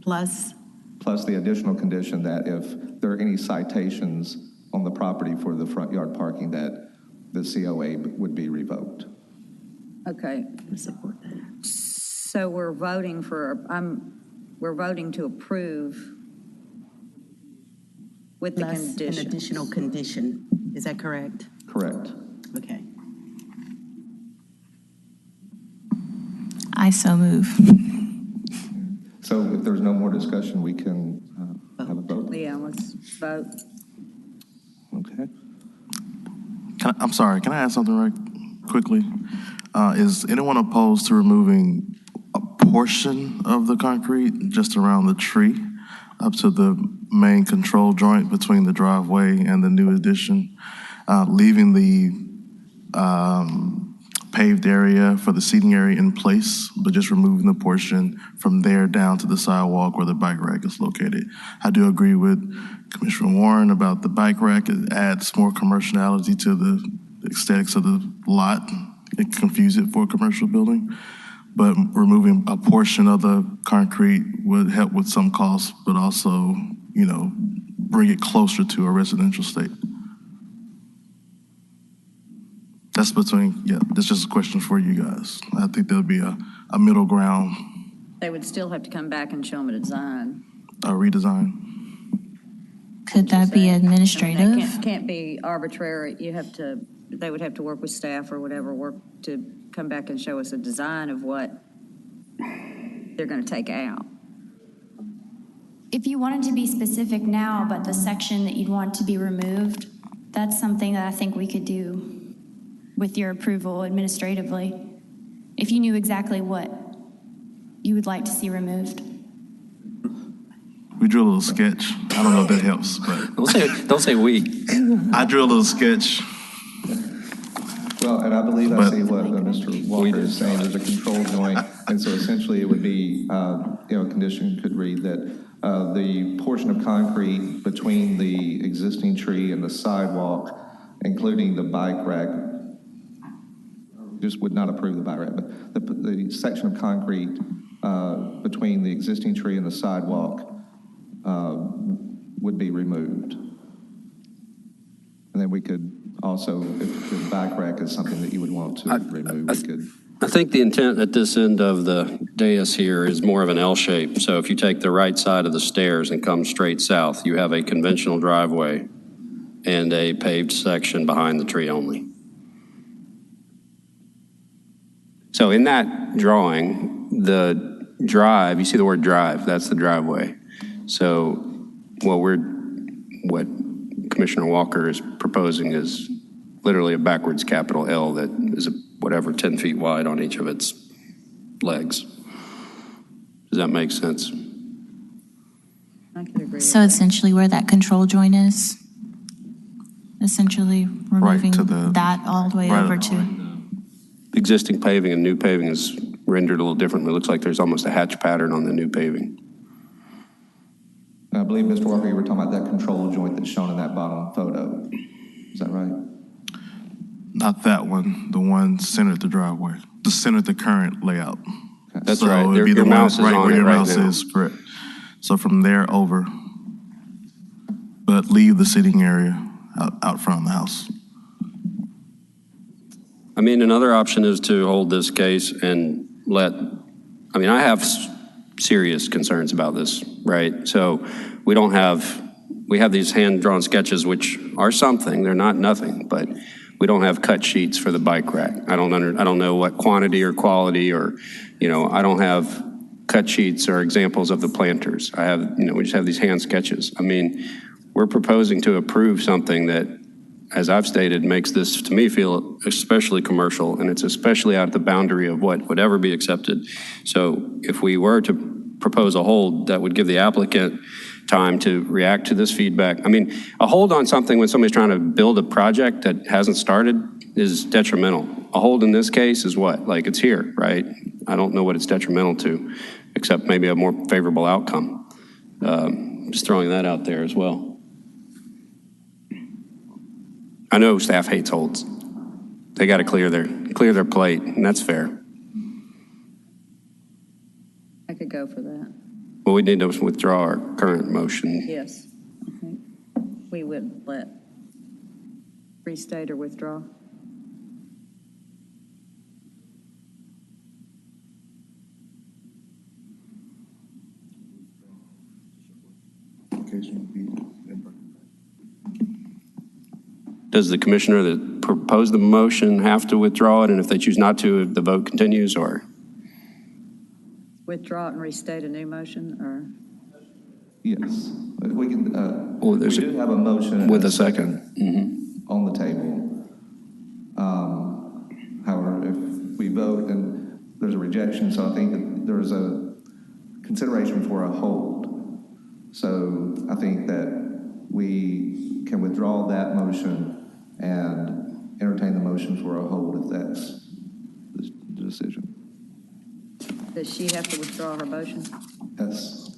plus? Plus the additional condition that if there are any citations on the property for the front yard parking, that the COA would be revoked. Okay. So we're voting to approve with the Plus conditions. an additional condition, is that correct? Correct. Okay. I so move. So if there's no more discussion, we can have a vote. Yeah, let's vote. Okay. I'm sorry, can I ask something right quickly? Is anyone opposed to removing a portion of the concrete just around the tree up to the main control joint between the driveway and the new addition, leaving the paved area for the seating area in place, but just removing the portion from there down to the sidewalk where the bike rack is located? I do agree with Commissioner Warren about the bike rack. It adds more commerciality to the aesthetics of the lot. It confuse it for a commercial building. But removing a portion of the concrete would help with some costs, but also, bring it closer to a residential state. That's just a question for you guys. I think there'll be a middle ground. They would still have to come back and show them a design. A redesign. Could that be administrative? That can't be arbitrary. They would have to work with staff or whatever, work to come back and show us a design of what they're going to take out. If you wanted to be specific now, but the section that you'd want to be removed, that's something that I think we could do with your approval administratively. If you knew exactly what you would like to see removed. We drew a little sketch. I don't know if that helps, but Don't say we. I drew a little sketch. Well, and I believe I see what Mr. Walker is saying. There's a control joint, and so essentially it would be, a condition could read that the portion of concrete between the existing tree and the sidewalk, including the bike rack, just would not approve the bike rack, but the section of concrete between the existing tree and the sidewalk would be removed. And then we could Also, if the bike rack is something that you would want to remove, we could. I think the intent at this end of the dais here is more of an L shape. So if you take the right side of the stairs and come straight south, you have a conventional driveway and a paved section behind the tree only. So in that drawing, the drive, you see the word drive, that's the driveway. So what Commissioner Walker is proposing is literally a backwards capital L that is whatever 10 feet wide on each of its legs. Does that make sense? I could agree. So essentially where that control joint is, essentially removing that all the way over to. Existing paving and new paving is rendered a little differently. It looks like there's almost a hatch pattern on the new paving. I believe, Mr. Walker, you were talking about that control joint that's shown in that bottom photo. Is that right? Not that one, the one centered the driveway, the centered the current layout. That's so right. It'd be Your the mouse one is right on where it your right mouse now. is, correct. So from there over, but leave the seating area out front of the house. I mean, another option is to hold this case and I have serious concerns about this, right? So we have these hand-drawn sketches, which are something, they're not nothing, but we don't have cut sheets for the bike rack. I don't know what quantity or quality or, I don't have cut sheets or examples of the planters. We just have these hand sketches. I mean, we're proposing to approve something that, as I've stated, makes this, to me, feel especially commercial, and it's especially out of the boundary of what would ever be accepted. So if we were to propose a hold, that would give the applicant time to react to this feedback. I mean, a hold on something when somebody's trying to build a project that hasn't started is detrimental. A hold in this case is what? Like, it's here, right? I don't know what it's detrimental to, except maybe a more favorable outcome. Just throwing that out there as well. I know staff hates holds. They got to clear their plate, and that's fair. I could go for that. Well, we need to withdraw our current motion. Yes, I think we would restate or withdraw. Does the commissioner that proposed the motion have to withdraw it? And if they choose not to, the vote continues, or? Withdraw it and restate a new motion, or? Yes. We can, we do have a motion. With a second. On the table. However, if we vote and there's a rejection, so I think that there's a consideration for a hold. So I think that we can withdraw that motion and entertain the motion for a hold if that's the decision. Does she have to withdraw her motion? Yes.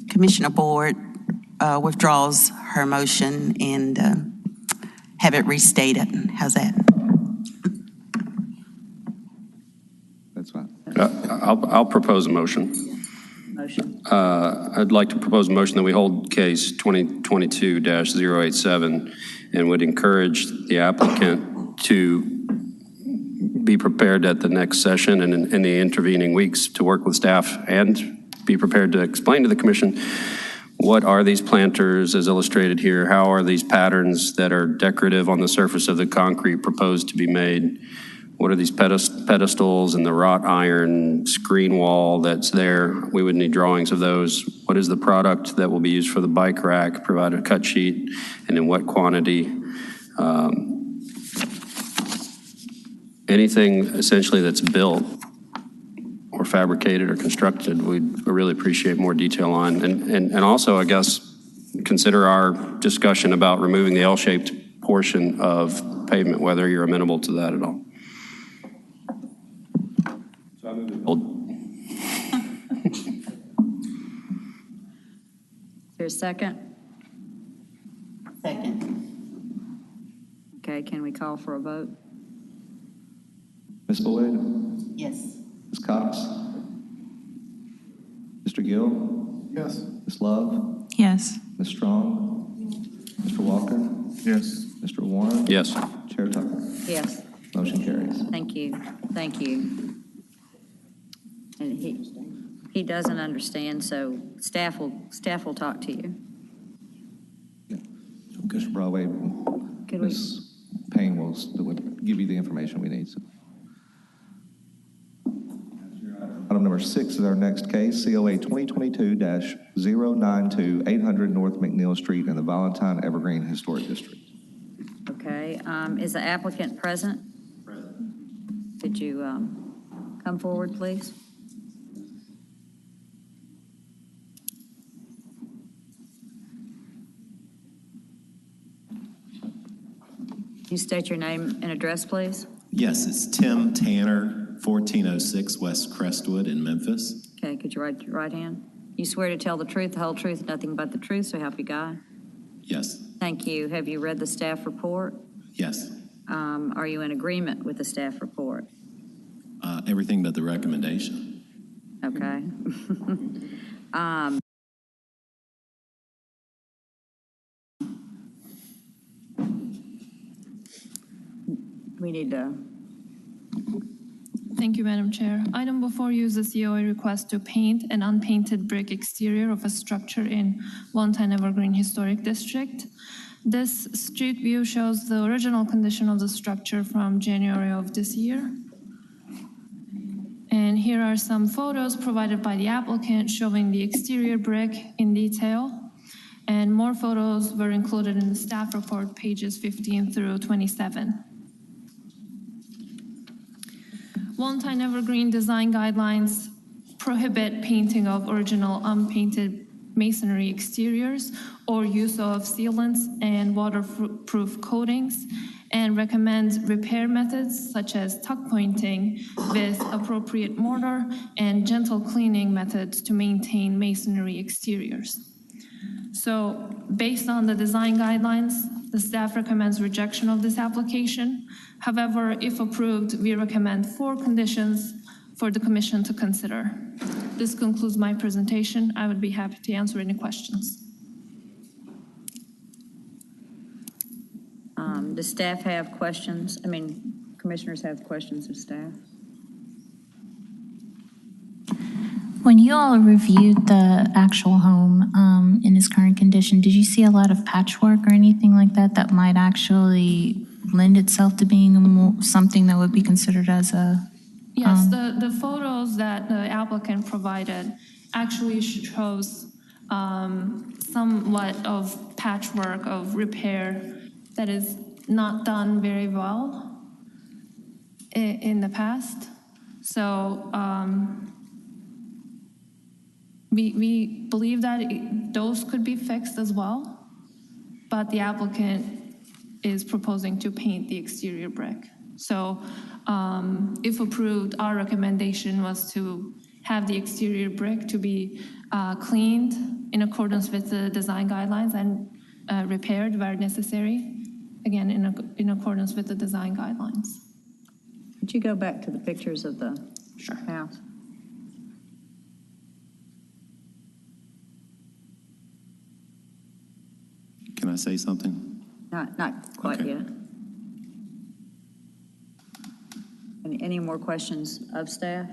Commissioner Board withdraws her motion and have it restated. How's that? That's fine. I'll propose a motion. I'd like to propose a motion that we hold case 2022-087 and would encourage the applicant to be prepared at the next session and in the intervening weeks to work with staff and be prepared to explain to the commission what are these planters as illustrated here, how are these patterns that are decorative on the surface of the concrete proposed to be made, what are these pedestals and the wrought iron screen wall that's there. We would need drawings of those. What is the product that will be used for the bike rack, provide a cut sheet, and in what quantity. Anything essentially that's built or fabricated or constructed, we'd really appreciate more detail on. And also, I guess, consider our discussion about removing the L-shaped portion of pavement, whether you're amenable to that at all. So I move Is there a second? Second. Okay, can we call for a vote? Ms. Boyd? Yes. Ms. Cox? Mr. Gill? Yes. Ms. Love? Yes. Ms. Strong? Mr. Walker? Yes. Mr. Warren? Yes. Chair Tucker? Yes. Motion carries. Thank you. Thank you. And he doesn't understand, so staff will talk to you. Mr. Broadway, Could we? Ms. Payne will give you the information we need. Item number 6 is our next case, COA 2022-092, 800 North McNeil Street in the Valentine Evergreen Historic District. Okay, is the applicant present? Present. Could you come forward, please? Can you state your name and address, please? Yes, it's Tim Tanner, 1406 West Crestwood in Memphis. Okay, could you raise your right hand? You swear to tell the truth, the whole truth, and nothing but the truth, so help you God? Yes. Thank you. Have you read the staff report? Yes. Are you in agreement with the staff report? Everything but the recommendation. Okay. We need to. Thank you, Madam Chair. Item before you is the COA request to paint an unpainted brick exterior of a structure in Valentine Evergreen Historic District. This street view shows the original condition of the structure from January of this year. And here are some photos provided by the applicant showing the exterior brick in detail. And more photos were included in the staff report, pages 15 through 27. Valentine Evergreen design guidelines prohibit painting of original unpainted masonry exteriors or use of sealants and waterproof coatings, and recommends repair methods such as tuck pointing with appropriate mortar and gentle cleaning methods to maintain masonry exteriors. So based on the design guidelines, the staff recommends rejection of this application. However, if approved, we recommend 4 conditions for the commission to consider. This concludes my presentation. I would be happy to answer any questions. Does staff have questions? Commissioners have questions of staff? When you all reviewed the actual home in its current condition, did you see a lot of patchwork or anything like that that might actually lend itself to being something that would be considered as a... Yes, the photos that the applicant provided actually shows somewhat of patchwork of repair that is not done very well in the past. So we believe that those could be fixed as well, but the applicant is proposing to paint the exterior brick. So if approved, our recommendation was to have the exterior brick to be cleaned in accordance with the design guidelines and repaired where necessary, again, in accordance with the design guidelines. Could you go back to the pictures of the house? Can I say something? Not quite yet. Any more questions of staff?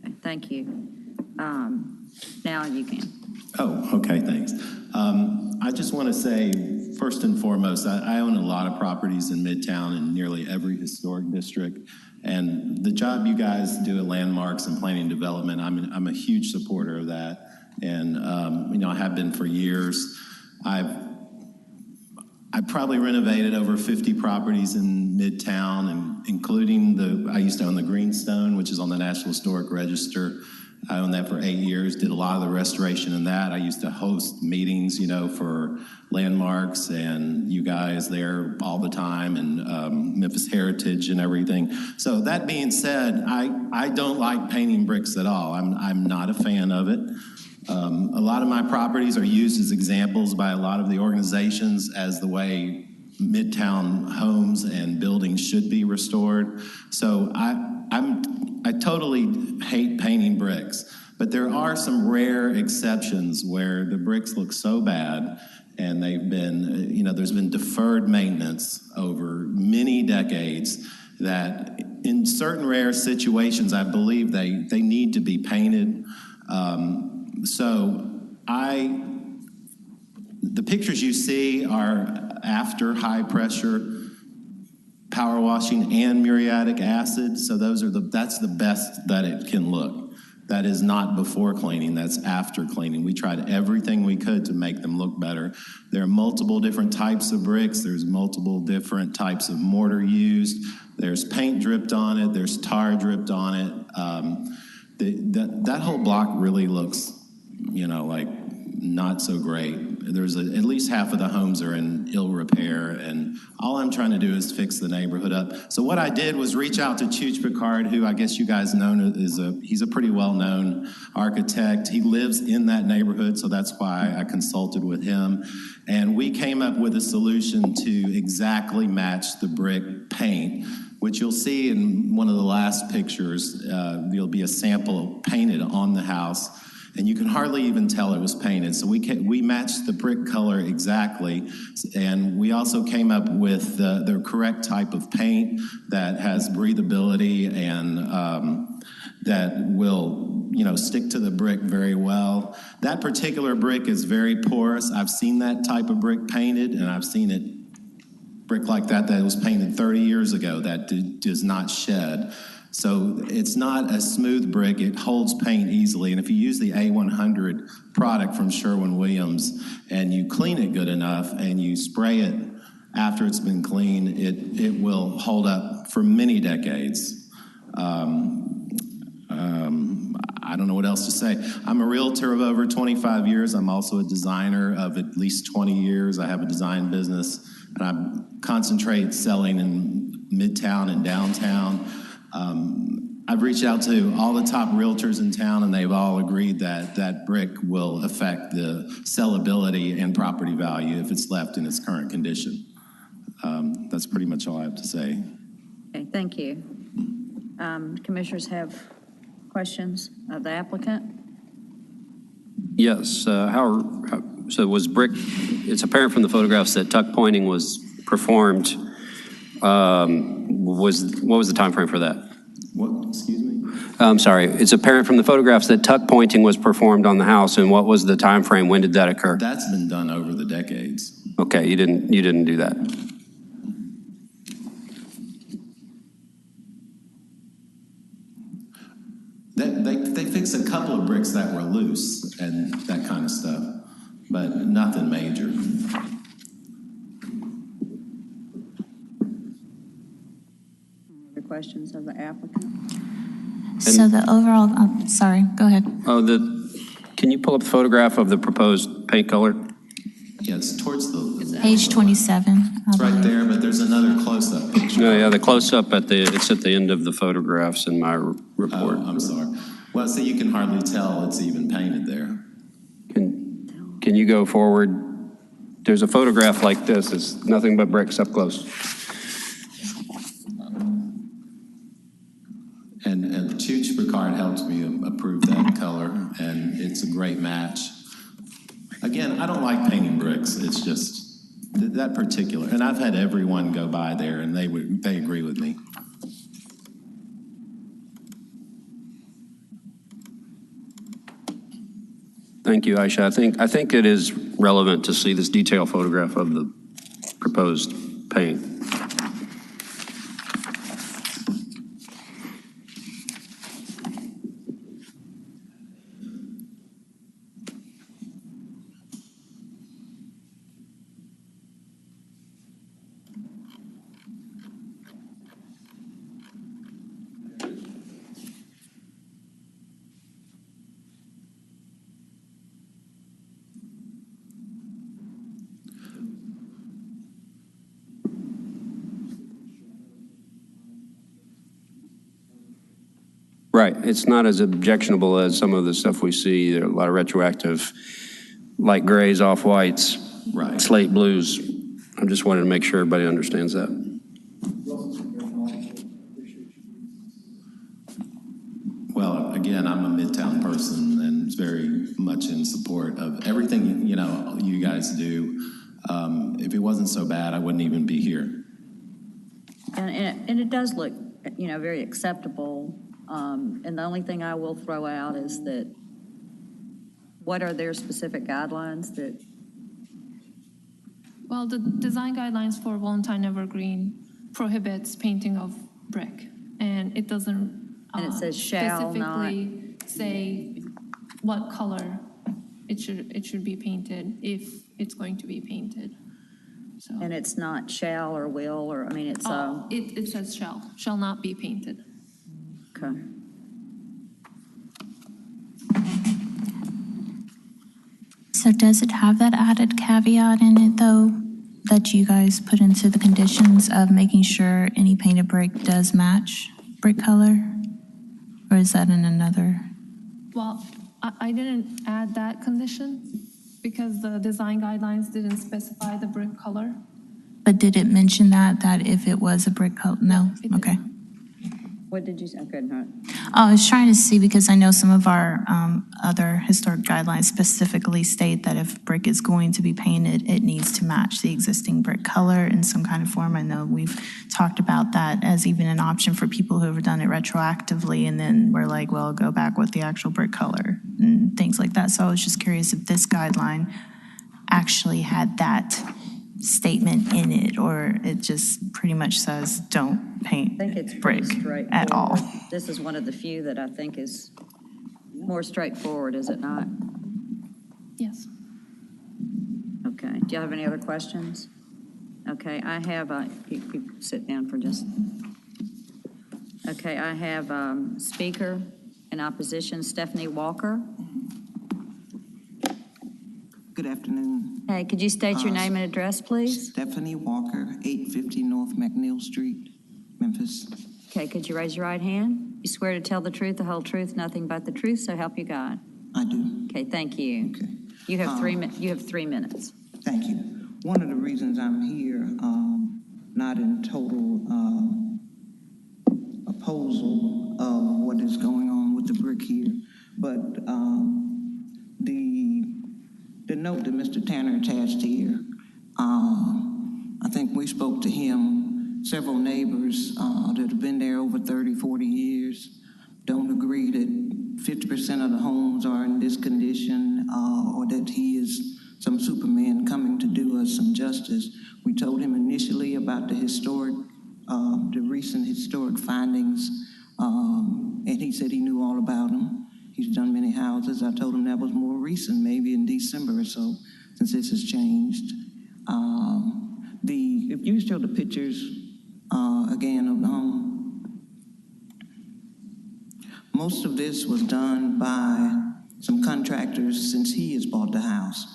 Okay, thank you. Now you can. Oh, okay, thanks. I just want to say, first and foremost, I own a lot of properties in Midtown in nearly every historic district. And the job you guys do at Landmarks and Planning Development, I'm a huge supporter of that. And, I have been for years. I've probably renovated over 50 properties in Midtown, and including I used to own the Greenstone, which is on the National Historic Register. I owned that for 8 years, did a lot of the restoration in that. I used to host meetings, for Landmarks and you guys there all the time, and Memphis Heritage and everything. So that being said, I don't like painting bricks at all. I'm not a fan of it. A lot of my properties are used as examples by a lot of the organizations as the way Midtown homes and buildings should be restored. So I totally hate painting bricks. But there are some rare exceptions where the bricks look so bad and they've been, there's been deferred maintenance over many decades that in certain rare situations, I believe they need to be painted. The pictures you see are after high pressure power washing and muriatic acid. So that's the best that it can look. That is not before cleaning, that's after cleaning. We tried everything we could to make them look better. There are multiple different types of bricks. There's multiple different types of mortar used. There's paint dripped on it. There's tar dripped on it. That whole block really looks, like not so great. There's at least half of the homes are in ill repair, and all I'm trying to do is fix the neighborhood up. So what I did was reach out to Chooch Picard, who I guess you guys know he's a pretty well-known architect. He lives in that neighborhood, so that's why I consulted with him. And we came up with a solution to exactly match the brick paint, which you'll see in one of the last pictures. There'll be a sample painted on the house, and you can hardly even tell it was painted. So we matched the brick color exactly, and we also came up with the correct type of paint that has breathability and that will, stick to the brick very well. That particular brick is very porous. I've seen that type of brick painted, and I've seen it brick like that was painted 30 years ago that does not shed. So it's not a smooth brick. It holds paint easily. And if you use the A100 product from Sherwin-Williams and you clean it good enough and you spray it after it's been cleaned, it will hold up for many decades. I don't know what else to say. I'm a realtor of over 25 years. I'm also a designer of at least 20 years. I have a design business, and I concentrate selling in Midtown and downtown. I've reached out to all the top realtors in town, and they've all agreed that brick will affect the sellability and property value if it's left in its current condition. That's pretty much all I have to say. Okay, thank you. Commissioners have questions of the applicant? Yes. So was brick, it's apparent from the photographs that tuck pointing was performed. What was the time frame for that? What? Excuse me? I'm sorry. It's apparent from the photographs that tuck pointing was performed on the house, and what was the time frame? When did that occur? That's been done over the decades. Okay, you didn't do that. They fixed a couple of bricks that were loose and that kind of stuff, but nothing major. Other questions of the applicant? So the overall, sorry, go ahead. Can you pull up the photograph of the proposed paint color? Yeah, it's towards the... Page 27. It's right there, but there's another close-up picture. No, yeah, the close-up it's at the end of the photographs in my report. Oh, I'm sorry. Well, so you can hardly tell it's even painted there. Can you go forward? There's a photograph like this. It's nothing but bricks up close. And Chooch Picard helped me approve that color, and it's a great match. Again, I don't like painting bricks. It's just that particular. And I've had everyone go by there, and they agree with me. Thank you, Aisha. I think it is relevant to see this detailed photograph of the proposed paint. Right. It's not as objectionable as some of the stuff we see. There are a lot of retroactive light grays, off whites, right, slate blues. I just wanted to make sure everybody understands that. Well, again, I'm a Midtown person. person and is very much in support of everything, you guys do. If it wasn't so bad, I wouldn't even be here. And it does look, very acceptable. And the only thing I will throw out is that, what are their specific guidelines that? Well, the design guidelines for Valentine Evergreen prohibits painting of brick, and it doesn't And it says shall not. specifically say what color it should be painted if it's going to be painted. So. And it's not shall or will, or, it's, it says shall not be painted. Okay. So does it have that added caveat in it, though, that you guys put into the conditions of making sure any painted brick does match brick color? Or is that in another? Well, I didn't add that condition because the design guidelines didn't specify the brick color. But did it mention that if it was a brick color? No? Okay. What did you say? Okay, no. I was trying to see, because I know some of our other historic guidelines specifically state that if brick is going to be painted, it needs to match the existing brick color in some kind of form. I know we've talked about that as even an option for people who have done it retroactively, and then we're like, well, go back with the actual brick color and things like that. So I was just curious if this guideline actually had that statement in it, or it just pretty much says don't paint I think it's brick pretty at all. straightforward. This is one of the few that I think is more straightforward, is it not? Yes. Okay. Do you have any other questions? Okay, I have, you sit down for just. Okay, I have speaker in opposition, Stephanie Walker. Good afternoon. Hey, could you state your name and address, please? Stephanie Walker, 850 North McNeil Street, Memphis. Okay, could you raise your right hand? You swear to tell the truth, the whole truth, nothing but the truth, so help you God. I do. Okay, thank you. Okay. You have 3 minutes. Thank you. One of the reasons I'm here, not in total opposal of what is going on with the brick here, but the note that Mr. Tanner attached here, I think we spoke to him, several neighbors that have been there over 30, 40 years, don't agree that 50% of the homes are in this condition, or that he is some Superman coming to do us some justice. We told him initially about the recent historic findings, and he said he knew all about them. He's done many houses. I told him that was more recent, maybe in December or so, since this has changed. If you show the pictures again of the home, most of this was done by some contractors since he has bought the house.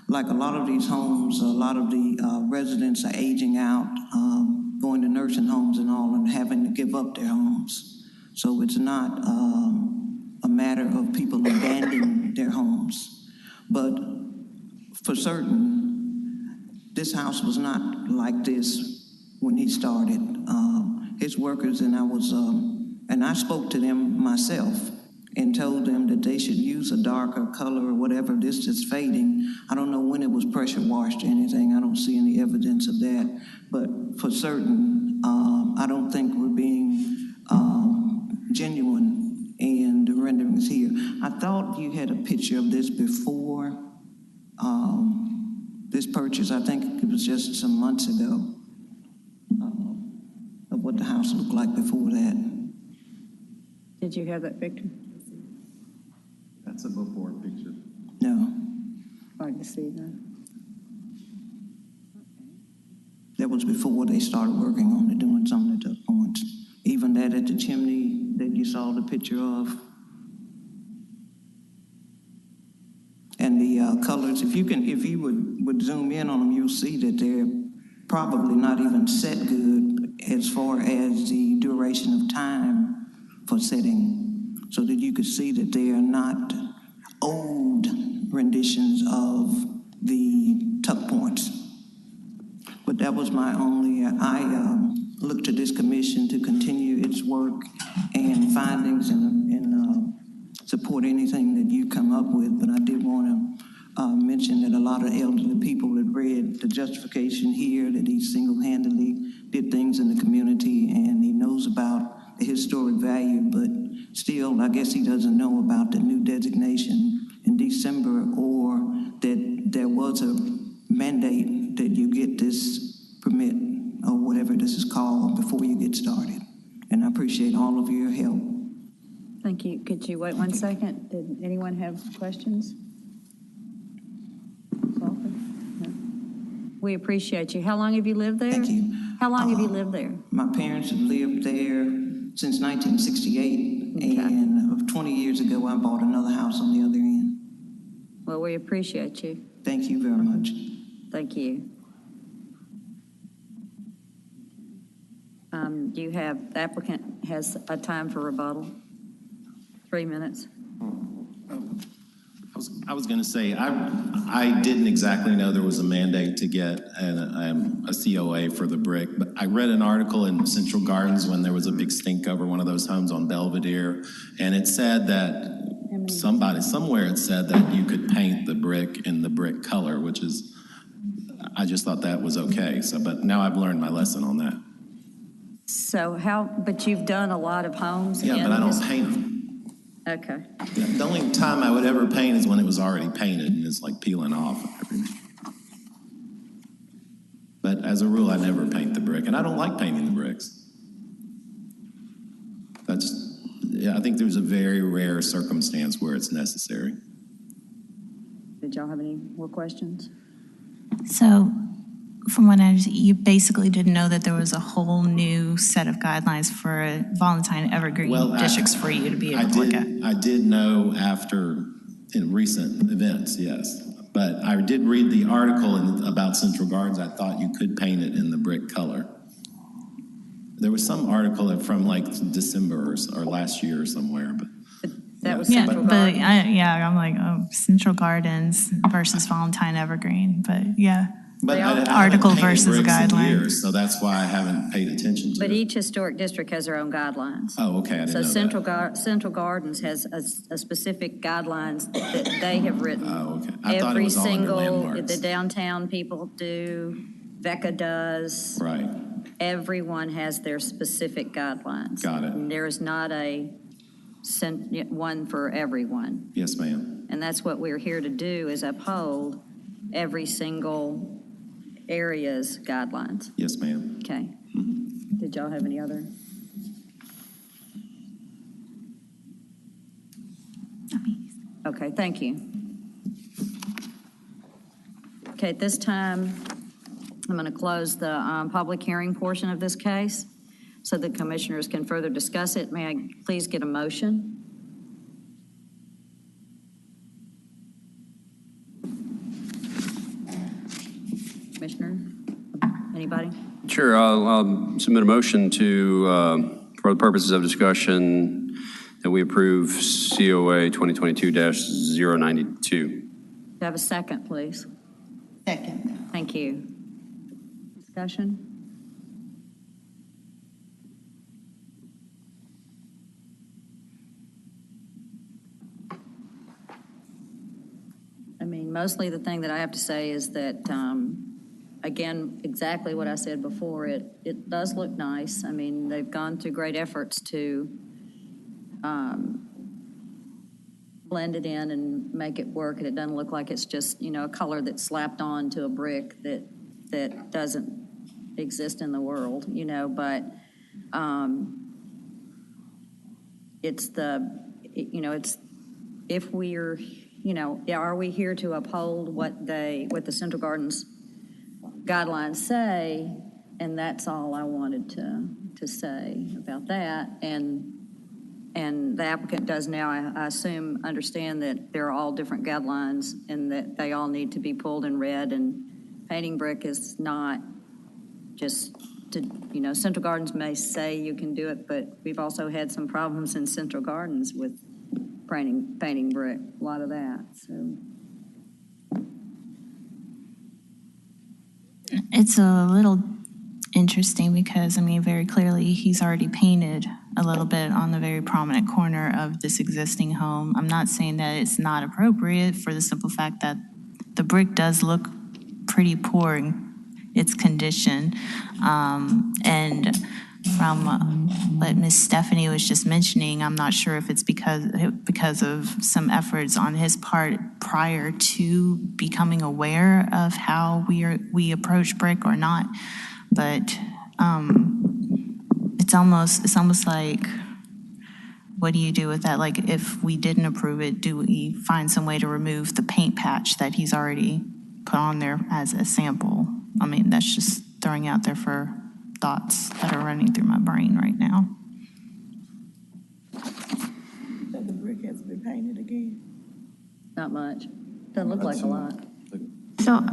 Like a lot of these homes, a lot of the residents are aging out, going to nursing homes and all, and having to give up their homes. So it's not a matter of people abandoning their homes. But for certain, this house was not like this when he started. His workers and I spoke to them myself and told them that they should use a darker color or whatever. This is fading. I don't know when it was pressure washed or anything. I don't see any evidence of that. But for certain, I don't think we're being genuine in the renderings here. I thought you had a picture of this before this purchase. I think it was just some months ago of what the house looked like before that. Did you have that picture? That's a before picture. No. Hard to see that. That was before they started working on it, doing some of the tuck points. Even that at the chimney that you saw the picture of. And the colors, if you would zoom in on them, you'll see that they're probably not even set good as far as the duration of time for setting, so that you could see that they are not old renditions of the tuck points. But that was my only, I looked to this commission to continue its work and findings and support anything that the justification here that he single-handedly did things in the community and he knows about the historic value, but still, I guess he doesn't know about the new designation in December, or that there was a mandate that you get this permit or whatever this is called before you get started. And I appreciate all of your help. Thank you. Could you wait 1 second? Did anyone have questions? We appreciate you. How long have you lived there? Thank you. How long have you lived there? My parents have lived there since 1968, and 20 years ago, I bought another house on the other end. Well, we appreciate you. Thank you very much. Thank you. You have, the applicant has a time for rebuttal. 3 minutes. I was going to say, I didn't exactly know there was a mandate to get a COA for the brick, but I read an article in Central Gardens when there was a big stink over one of those homes on Belvedere, and it said that somewhere it said that you could paint the brick in the brick color, which is, I just thought that was okay. So, but now I've learned my lesson on that. So but you've done a lot of homes. Yeah, but I don't paint them. Okay. The only time I would ever paint is when it was already painted and it's like peeling off and everything. But as a rule, I never paint the brick, and I don't like painting the bricks. I think there's a very rare circumstance where it's necessary. Did y'all have any more questions? So, from what I understand, you basically didn't know that there was a whole new set of guidelines for Valentine Evergreen districts for you to be able to look at. I did know in recent events, yes. But I did read the article about Central Gardens. I thought you could paint it in the brick color. There was some article from like December or last year or somewhere, but that was Central Gardens. I'm like, Central Gardens versus Valentine Evergreen, but yeah. But article versus guideline. Years, so that's why I haven't paid attention to But it. each historic district has their own guidelines. Oh, okay, I didn't know that. Central Gardens has a specific guidelines that they have written. Oh, okay. I thought it was all under landmarks. The downtown people do, Becca does. Right. Everyone has their specific guidelines. Got it. And there is not one for everyone. Yes, ma'am. And that's what we're here to do, is uphold every single area's guidelines. Yes, ma'am. Okay. Mm-hmm. Did y'all have any other? Okay, thank you. Okay, at this time, I'm going to close the public hearing portion of this case so the commissioners can further discuss it. May I please get a motion? Commissioner, anybody? Sure, I'll submit a motion to, for the purposes of discussion, that we approve COA 2022-092. Do I have a second, please? Second. Thank you. Discussion? I mean, mostly the thing that I have to say is that, again, exactly what I said before, it does look nice. I mean, they've gone through great efforts to blend it in and make it work, and it doesn't look like it's just, a color that's slapped on to a brick that doesn't exist in the world, but it's if we're, are we here to uphold what the Central Gardens guidelines say? And that's all I wanted to say about that. And the applicant does now, I assume, understand that there are all different guidelines and that they all need to be pulled and read. And painting brick is not just to, Central Gardens may say you can do it, but we've also had some problems in Central Gardens with painting brick, a lot of that. So it's a little interesting because, very clearly he's already painted a little bit on the very prominent corner of this existing home. I'm not saying that it's not appropriate for the simple fact that the brick does look pretty poor in its condition. And from what Ms. Stephanie was just mentioning, I'm not sure if it's because of some efforts on his part prior to becoming aware of how we approach brick or not. But it's almost like, what do you do with that? Like, if we didn't approve it, do we find some way to remove the paint patch that he's already put on there as a sample? I mean, that's just throwing out there for thoughts that are running through my brain right now. That the brick has been painted again? Not much. Doesn't look like a lot. So,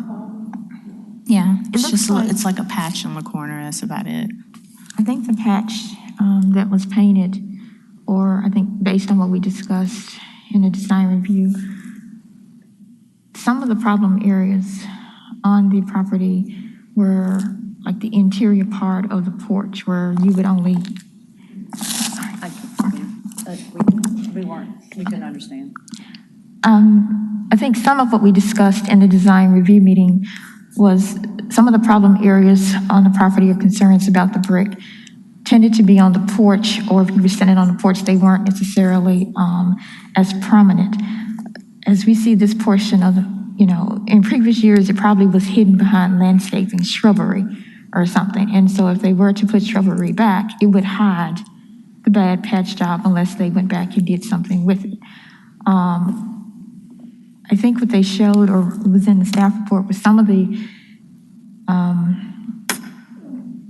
Yeah, it it's like a patch in the corner, that's about it. I think the patch that was painted, or I think based on what we discussed in the design review, some of the problem areas on the property were like the interior part of the porch where you would only... We couldn't understand. I think some of what we discussed in the design review meeting was some of the problem areas on the property or concerns about the brick tended to be on the porch, or if you were standing on the porch, they weren't necessarily as prominent. As we see this portion of the, in previous years, it probably was hidden behind landscaping, shrubbery or something. And so if they were to put shrubbery back, it would hide the bad patch job unless they went back and did something with it. I think what they showed, or was in the staff report, was some of the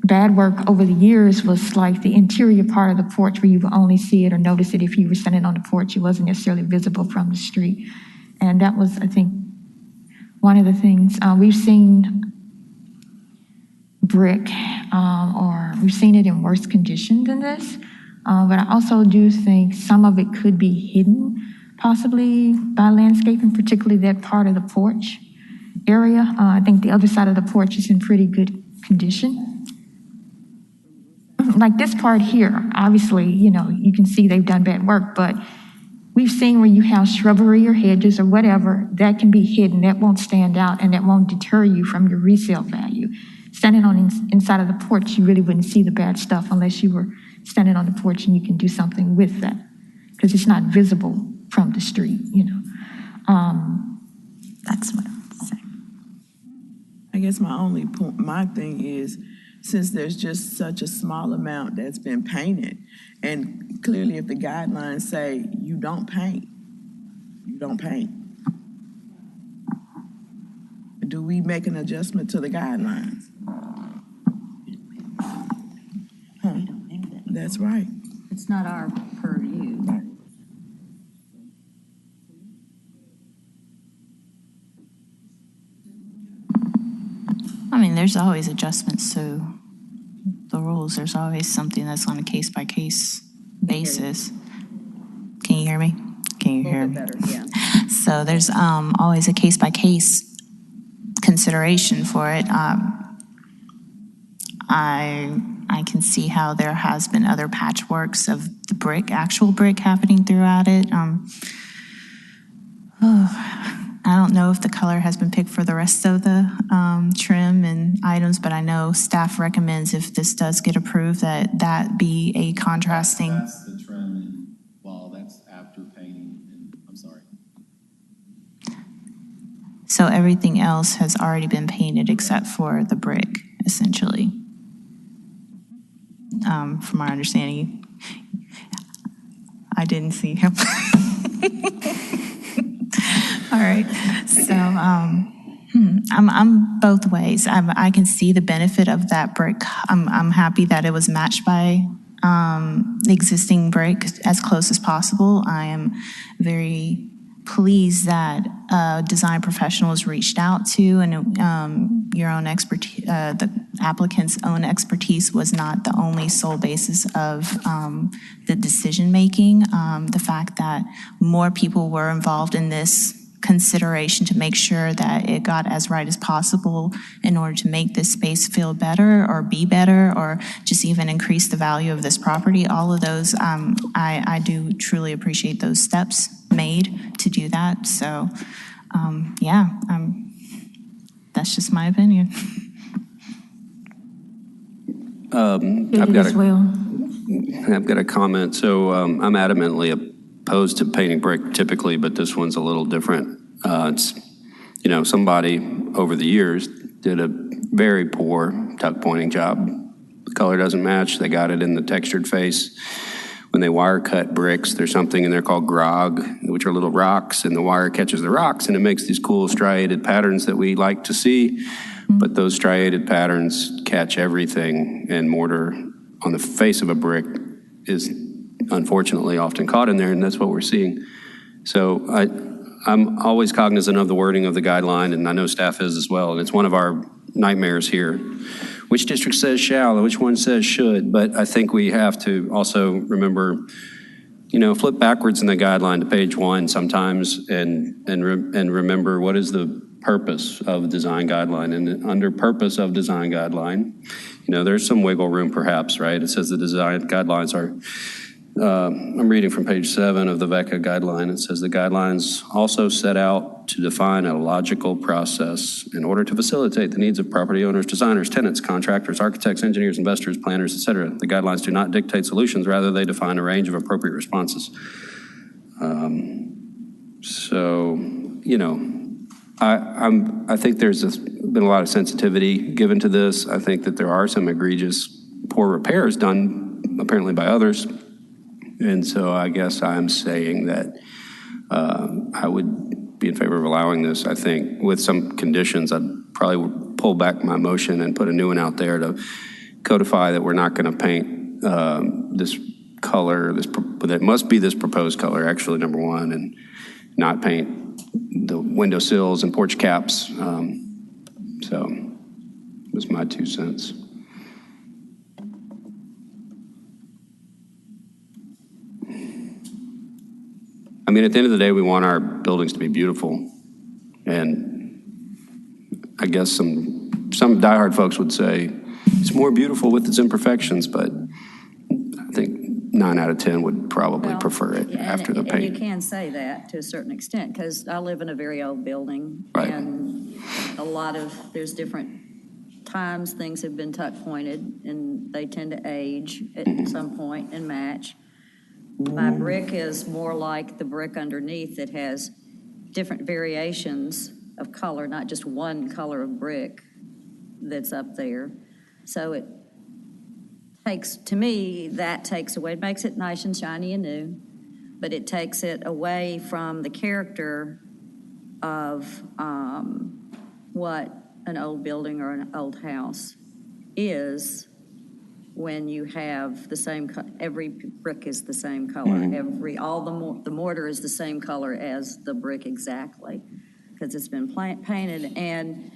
bad work over the years was like the interior part of the porch where you would only see it or notice it if you were standing on the porch. It wasn't necessarily visible from the street. And that was, I think, one of the things. We've seen brick, or we've seen it in worse condition than this. But I also do think some of it could be hidden, possibly by landscaping, particularly that part of the porch area. I think the other side of the porch is in pretty good condition. Like this part here, obviously, you can see they've done bad work, but we've seen where you have shrubbery or hedges or whatever, that can be hidden, that won't stand out, and that won't deter you from your resale value. Standing on inside of the porch, you really wouldn't see the bad stuff unless you were standing on the porch and you can do something with that, because it's not visible from the street, That's what I would say. I guess my only point, my thing is, since there's just such a small amount that's been painted, and clearly if the guidelines say you don't paint, you don't paint. Do we make an adjustment to the guidelines? Huh. That's right. It's not our purview. I mean, there's always adjustments to the rules. There's always something that's on a case-by-case basis. Can you hear me? Can you hear me? Better, yeah. So there's always a case-by-case consideration for it. I can see how there has been other patchworks of the brick, actual brick happening throughout it. I don't know if the color has been picked for the rest of the trim and items, but I know staff recommends if this does get approved that be a contrasting. That's the trim and wall, that's after painting, and I'm sorry. So everything else has already been painted except for the brick, essentially. From my understanding, I didn't see him. All right, so I'm both ways. I can see the benefit of that brick. I'm happy that it was matched by the existing brick as close as possible. I am very pleased that a design professional was reached out to, and your own expertise, the applicant's own expertise was not the only sole basis of the decision making. The fact that more people were involved in this consideration to make sure that it got as right as possible in order to make this space feel better or be better or just even increase the value of this property. All of those, I do truly appreciate those steps made to do that. So, yeah. That's just my opinion. I've got a comment. So I'm adamantly opposed to painting brick typically, but this one's a little different. It's, somebody over the years did a very poor tuck pointing job. The color doesn't match. They got it in the textured face. When they wire cut bricks, there's something in there called grog, which are little rocks, and the wire catches the rocks, and it makes these cool striated patterns that we like to see. But those striated patterns catch everything, and mortar on the face of a brick is unfortunately often caught in there, and that's what we're seeing. So I'm always cognizant of the wording of the guideline, and I know staff is as well, and it's one of our nightmares here. Which district says shall and which one says should? But I think we have to also remember, flip backwards in the guideline to page 1 sometimes and remember what is the purpose of the design guideline. And under purpose of design guideline, there's some wiggle room perhaps, right? It says the design guidelines are, I'm reading from page 7 of the VECA guideline. It says the guidelines also set out to define a logical process in order to facilitate the needs of property owners, designers, tenants, contractors, architects, engineers, investors, planners, etc. The guidelines do not dictate solutions, rather they define a range of appropriate responses. I think there's been a lot of sensitivity given to this. I think that there are some egregious poor repairs done apparently by others. And so I guess I'm saying that I would be in favor of allowing this. I think with some conditions, I'd probably pull back my motion and put a new one out there to codify that we're not going to paint this color, that must be this proposed color, actually, number 1, and not paint the window sills and porch caps. So it was my 2 cents. I mean, at the end of the day, we want our buildings to be beautiful. And I guess some diehard folks would say it's more beautiful with its imperfections, but I think 9 out of 10 would probably prefer it after the paint. And you can say that to a certain extent, because I live in a very old building, right. And there's different times things have been tuck pointed, and they tend to age at some point and match. My brick is more like the brick underneath that has different variations of color, not just one color of brick that's up there. So it takes, to me, that takes away, it makes it nice and shiny and new, but it takes it away from the character of what an old building or an old house is. When you have the same, every brick is the same color. The mortar is the same color as the brick exactly, because it's been painted. And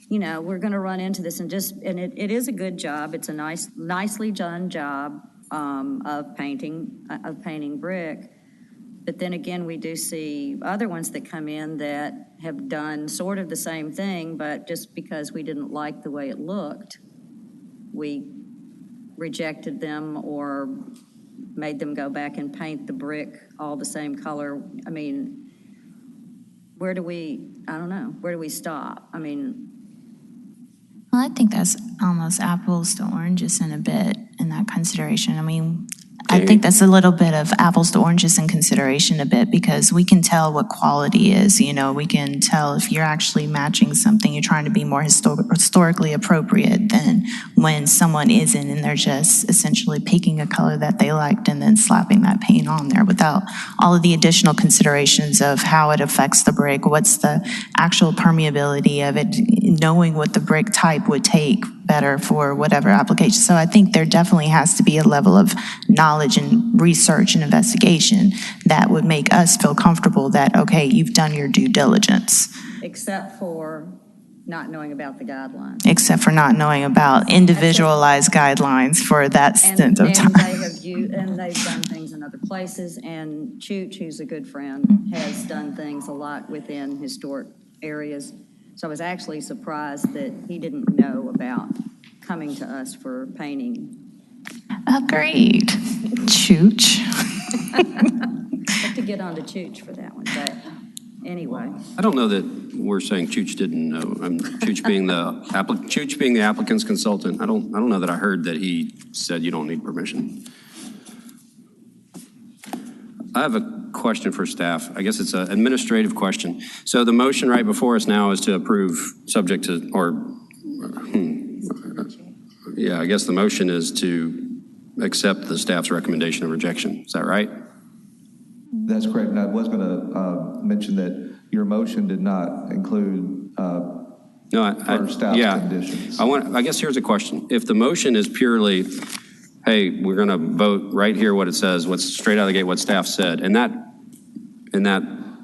we're going to run into this, and it is a good job. It's a nicely done job of painting brick. But then again, we do see other ones that come in that have done sort of the same thing, but just because we didn't like the way it looked, we rejected them or made them go back and paint the brick all the same color. I mean, where do we stop? I mean, well, I think that's almost apples to oranges in a bit in that consideration. I mean, I think that's a little bit of apples to oranges in consideration a bit, because we can tell what quality is. We can tell if you're actually matching something, you're trying to be more historically appropriate than when someone isn't and they're just essentially picking a color that they liked and then slapping that paint on there without all of the additional considerations of how it affects the brick, what's the actual permeability of it, knowing what the brick type would take better for whatever application. So I think there definitely has to be a level of knowledge and research and investigation that would make us feel comfortable that, okay, you've done your due diligence. Except for not knowing about the guidelines. Except for not knowing about individualized guidelines for that stint of time. And they've done things in other places, and Chooch, who's a good friend, has done things a lot within historic areas. So I was actually surprised that he didn't know about coming to us for painting. Agreed. Chooch. I have to get on to Chooch for that one. But anyway. I don't know that we're saying Chooch didn't know. Chooch being Chooch being the applicant's consultant, I don't know that I heard that he said you don't need permission. I have a question for staff. I guess it's an administrative question. So the motion right before us now is to approve subject to, yeah, I guess the motion is to accept the staff's recommendation of rejection. Is that right? That's correct. And I was going to mention that your motion did not include staff's conditions. I guess here's a question. If the motion is purely, hey, we're going to vote right here what it says, what's straight out of the gate, what staff said, and that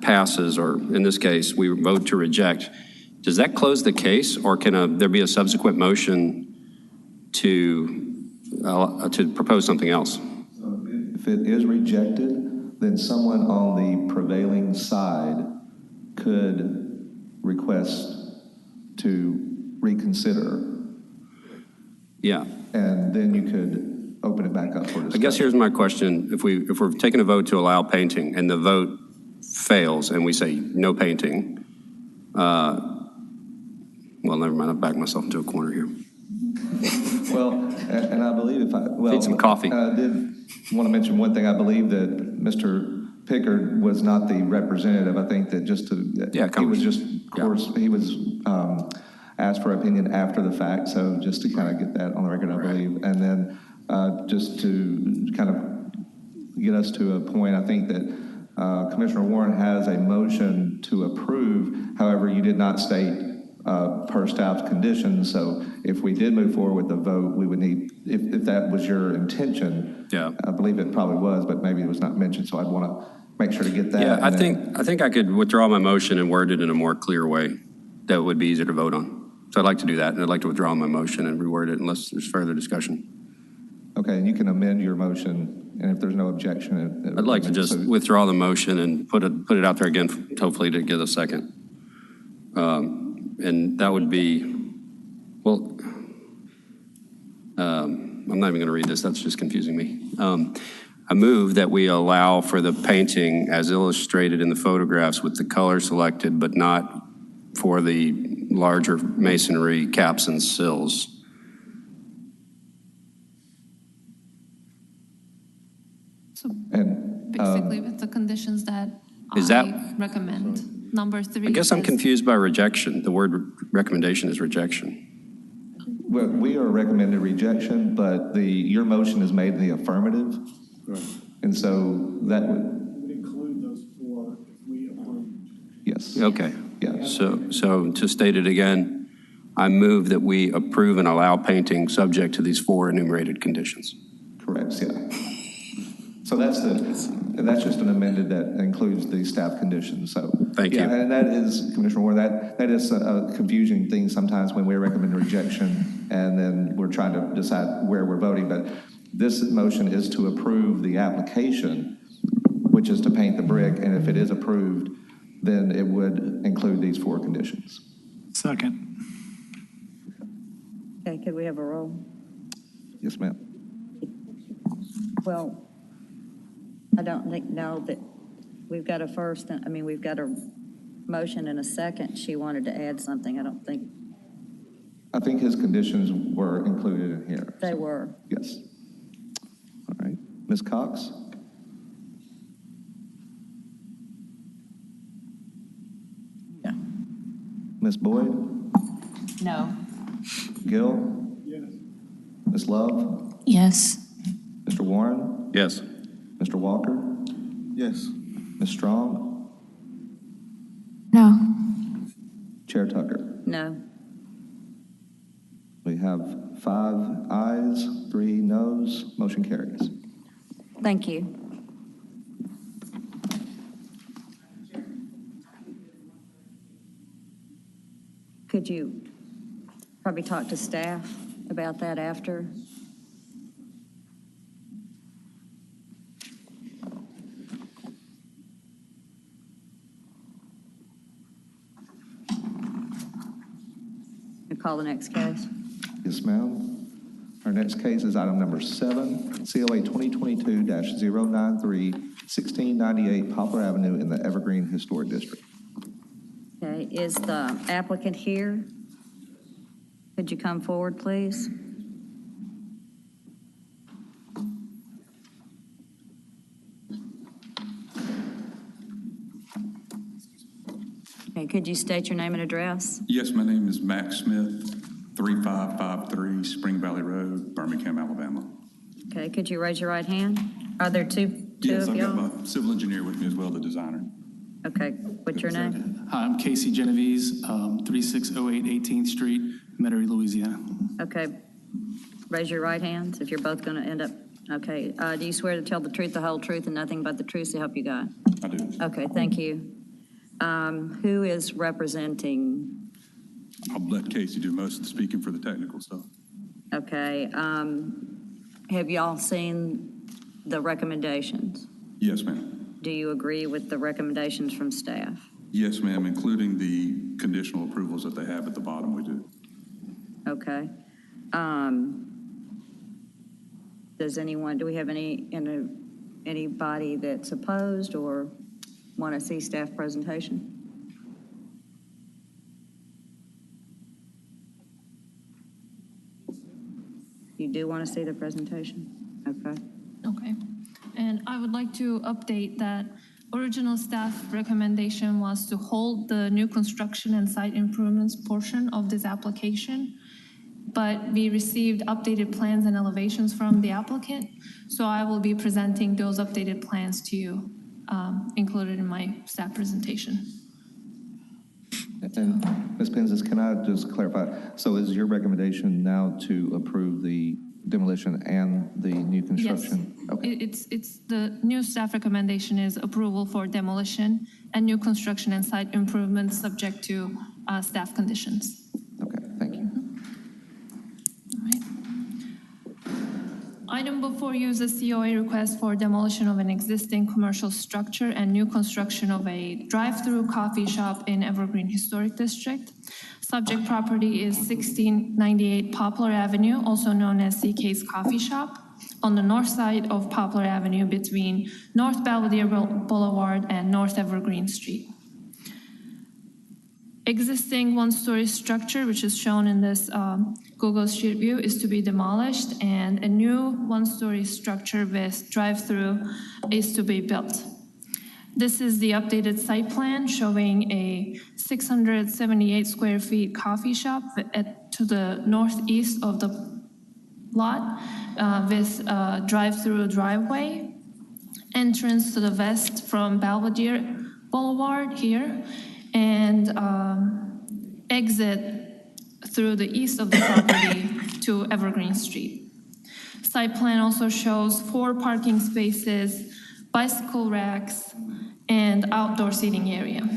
passes, or in this case, we vote to reject, does that close the case, or can there be a subsequent motion to propose something else? If it is rejected, then someone on the prevailing side could request to reconsider. Yeah. And then you could open it back up for discussion. I guess here's my question. If we're taking a vote to allow painting and the vote fails and we say no painting, well, never mind. I've backed myself into a corner here. Well, and I believe need some coffee. I did want to mention one thing. I believe that Mr. Pickard was not the representative. I think that he was just, of course, he was asked for opinion after the fact. So just to kind of get that on the record, I believe. And then just to kind of get us to a point, I think that Commissioner Warren has a motion to approve. However, you did not state per staff's conditions. So if we did move forward with the vote, we would need, if that was your intention, I believe it probably was, but maybe it was not mentioned. So I'd want to make sure to get that. Yeah, I think I could withdraw my motion and word it in a more clear way that would be easier to vote on. So I'd like to do that, and I'd like to withdraw my motion and reword it unless there's further discussion. Okay, and you can amend your motion, and if there's no objection. I'd like to just withdraw the motion and put it out there again, hopefully to get a second. And that would be, well, I'm not even going to read this. That's just confusing me. I move that we allow for the painting as illustrated in the photographs with the color selected, but not for the larger masonry caps and sills. So basically with the conditions that I recommend. Number 3. I guess I'm confused by rejection. The word recommendation is rejection. Well, we are recommending rejection, but your motion is made in the affirmative. Right. And so that would include those 4 if we approve. Yes. Okay. Yeah. So to state it again, I move that we approve and allow painting subject to these 4 enumerated conditions. Correct, yeah. So that's just an amended that includes the staff conditions. So thank you. And that is, Commissioner Warren, that is a confusing thing sometimes when we recommend rejection and then we're trying to decide where we're voting. But this motion is to approve the application, which is to paint the brick. And if it is approved, then it would include these 4 conditions. Second. Okay, could we have a roll? Yes, ma'am. Well, I don't think now that we've got a first, we've got a motion and a second. She wanted to add something. I think his conditions were included in here. They were. Yes. All right. Ms. Cox? Yeah. Ms. Boyd? No. Gill? Yes. Ms. Love? Yes. Mr. Warren? Yes. Mr. Walker? Yes. Ms. Strong? No. Chair Tucker? No. We have 5 ayes, 3 noes. Motion carries. Thank you. Could you probably talk to staff about that after? Call the next case. Yes, ma'am. Our next case is item number 7, COA 2022-093, 1698 Poplar Avenue in the Evergreen Historic District. Okay, is the applicant here? Could you come forward, please? Okay, could you state your name and address? Yes, my name is Max Smith, 3553 Spring Valley Road, Birmingham, Alabama. Okay, could you raise your right hand? Are there two Yes, of I've got y'all? my civil engineer with me as well, the designer. Okay, what's your name? Hi, I'm Casey Genovese, 3608 18th Street, Metairie, Louisiana. Okay, raise your right hands if you're both going to end up. Okay, do you swear to tell the truth, the whole truth, and nothing but the truth to help you God? I do. Okay, thank you. Who is representing? I'll let Casey do most of the speaking for the technical stuff. Okay, have y'all seen the recommendations? Yes, ma'am. Do you agree with the recommendations from staff? Yes, ma'am, including the conditional approvals that they have at the bottom, we do. Okay. Do we have anybody that's opposed or want to see staff presentation? You do want to see the presentation? Okay. Okay. And I would like to update that original staff recommendation was to hold the new construction and site improvements portion of this application, but we received updated plans and elevations from the applicant, so I will be presenting those updated plans to you, included in my staff presentation. And Ms. Penzis, can I just clarify? So is your recommendation now to approve the demolition and the new construction? Yes. Okay. It's the new staff recommendation is approval for demolition and new construction and site improvements subject to staff conditions. Okay, thank you. All right. Item before you is a COA request for demolition of an existing commercial structure and new construction of a drive-through coffee shop in Evergreen Historic District. Subject property is 1698 Poplar Avenue, also known as CK's Coffee Shop, on the north side of Poplar Avenue between North Belvedere Boulevard and North Evergreen Street. Existing one-story structure, which is shown in this Google Street View, is to be demolished, and a new one-story structure with drive-through is to be built. This is the updated site plan showing a 678 square feet coffee shop to the northeast of the lot with a drive-through driveway, entrance to the west from Belvedere Boulevard here, and exit through the east of the property to Evergreen Street. Site plan also shows 4 parking spaces, bicycle racks, and outdoor seating area.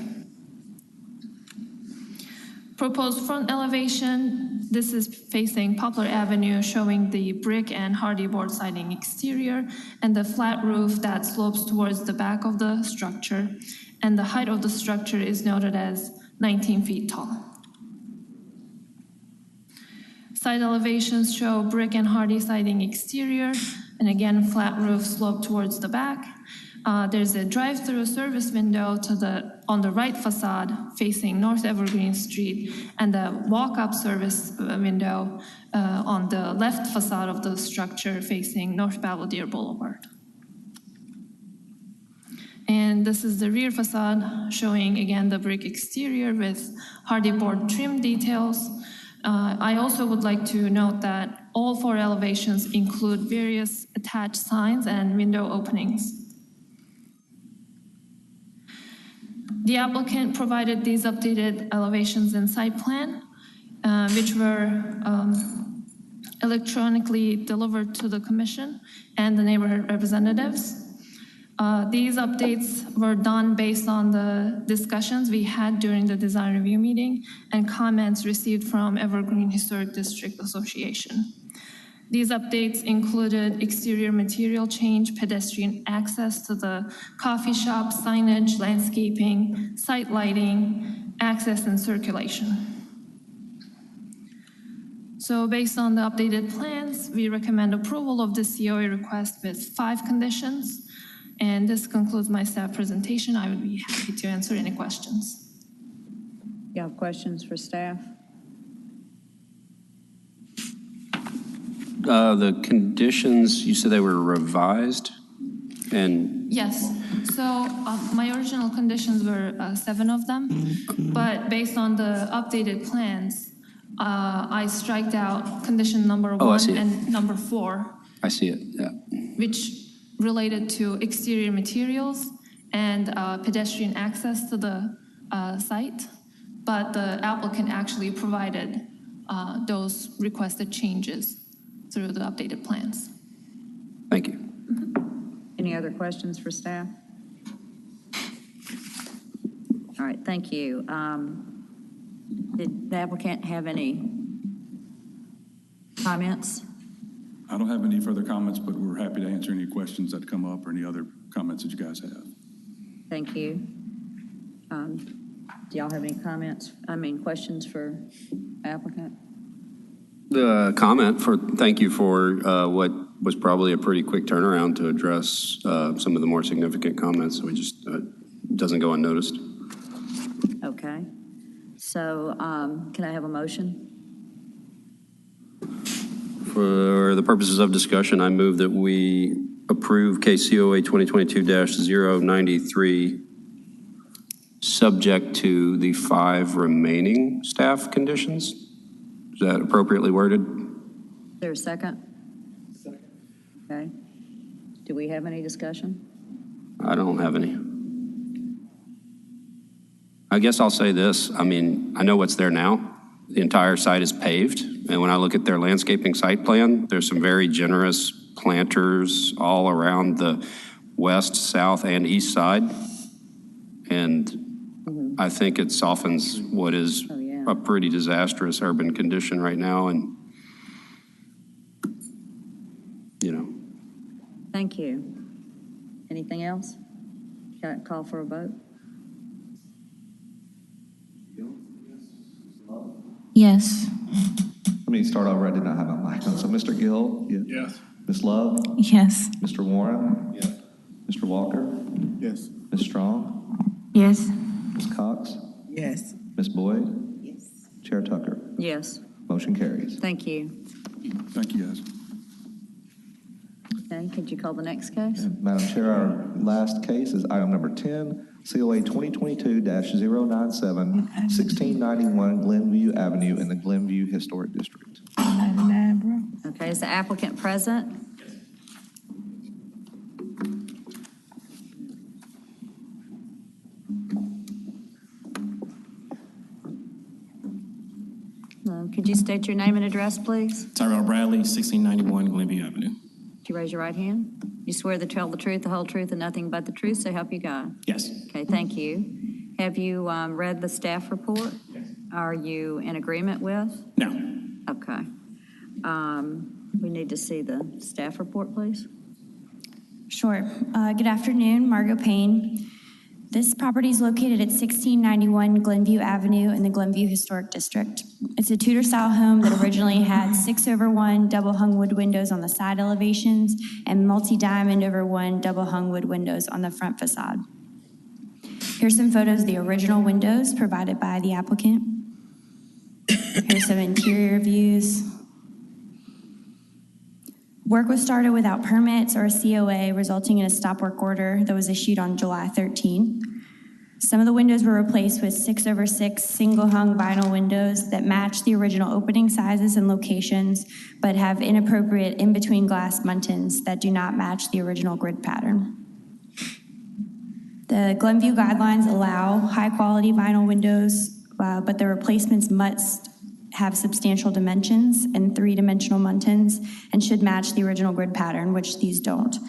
Proposed front elevation, this is facing Poplar Avenue, showing the brick and hardy board siding exterior and the flat roof that slopes towards the back of the structure, and the height of the structure is noted as 19 feet tall. Side elevations show brick and hardy siding exterior, and again, flat roof slope towards the back. There's a drive-through service window on the right facade facing North Evergreen Street, and the walk-up service window on the left facade of the structure facing North Belvedere Boulevard. And this is the rear facade showing, again, the brick exterior with hardy board trim details. I also would like to note that all 4 elevations include various attached signs and window openings. The applicant provided these updated elevations and site plan, which were electronically delivered to the commission and the neighborhood representatives. These updates were done based on the discussions we had during the design review meeting and comments received from Evergreen Historic District Association. These updates included exterior material change, pedestrian access to the coffee shop, signage, landscaping, site lighting, access and circulation. So based on the updated plans, we recommend approval of the COA request with 5 conditions. And this concludes my staff presentation. I would be happy to answer any questions. You have questions for staff? The conditions, you said they were revised? And Yes. So my original conditions were 7 of them, but based on the updated plans, I striked out condition number 1 I see it. and number 4, I see it, yeah. which related to exterior materials and pedestrian access to the site. But the applicant actually provided those requested changes through the updated plans. Thank you. Any other questions for staff? All right, thank you. Did the applicant have any comments? I don't have any further comments, but we're happy to answer any questions that come up or any other comments that you guys have. Thank you. Do y'all have any questions for applicant? The thank you for what was probably a pretty quick turnaround to address some of the more significant comments. So we just, doesn't go unnoticed. Okay. So can I have a motion? For the purposes of discussion, I move that we approve KCOA 2022-093 subject to the 5 remaining staff conditions. Is that appropriately worded? Is there a second? Second. Okay. Do we have any discussion? I don't have any. I guess I'll say this. I mean, I know what's there now. The entire site is paved. And when I look at their landscaping site plan, there's some very generous planters all around the west, south, and east side. And I think it softens what is a pretty disastrous urban condition right now. And, Thank you. Anything else? Got to call for a vote? Yes. Let me start over. I did not have my mic on. So Mr. Gill? Yes. Ms. Love? Yes. Mr. Warren? Yes. Mr. Walker? Yes. Ms. Strong? Yes. Ms. Cox? Yes. Ms. Boyd? Yes. Chair Tucker? Yes. Motion carries. Thank you. Thank you, guys. Okay, could you call the next case? Madam Chair, our last case is item number 10, COA 2022-097, 1691 Glenview Avenue in the Glenview Historic District. 99, bro. Okay, is the applicant present? Could you state your name and address, please? Tyrell Bradley, 1691 Glenview Avenue. Would you raise your right hand? You swear to tell the truth, the whole truth, and nothing but the truth, so help you God? Yes. Okay, thank you. Have you read the staff report? Yes. Are you in agreement with? No. Okay. We need to see the staff report, please. Sure. Good afternoon, Margot Payne. This property is located at 1691 Glenview Avenue in the Glenview Historic District. It's a Tudor-style home that originally had 6/1 double-hung wood windows on the side elevations and multi-diamond over 1 double-hung wood windows on the front facade. Here's some photos of the original windows provided by the applicant. Here's some interior views. Work was started without permits or a COA, resulting in a stop work order that was issued on July 13. Some of the windows were replaced with 6/6 single-hung vinyl windows that match the original opening sizes and locations, but have inappropriate in-between glass muntins that do not match the original grid pattern. The Glenview guidelines allow high-quality vinyl windows, but the replacements must have substantial dimensions and 3-dimensional muntins and should match the original grid pattern, which these don't.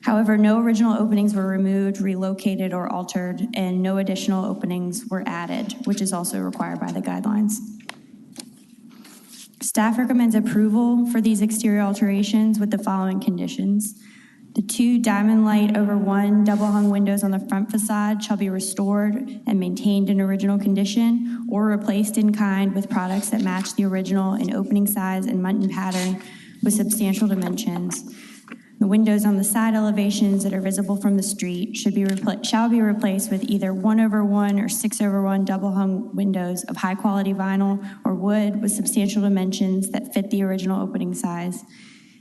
However, no original openings were removed, relocated, or altered, and no additional openings were added, which is also required by the guidelines. Staff recommends approval for these exterior alterations with the following conditions. The 2 diamond light over 1 double-hung windows on the front facade shall be restored and maintained in original condition or replaced in kind with products that match the original in opening size and muntin pattern with substantial dimensions. The windows on the side elevations that are visible from the street shall be replaced with either 1/1 or 6/1 double-hung windows of high-quality vinyl or wood with substantial dimensions that fit the original opening size.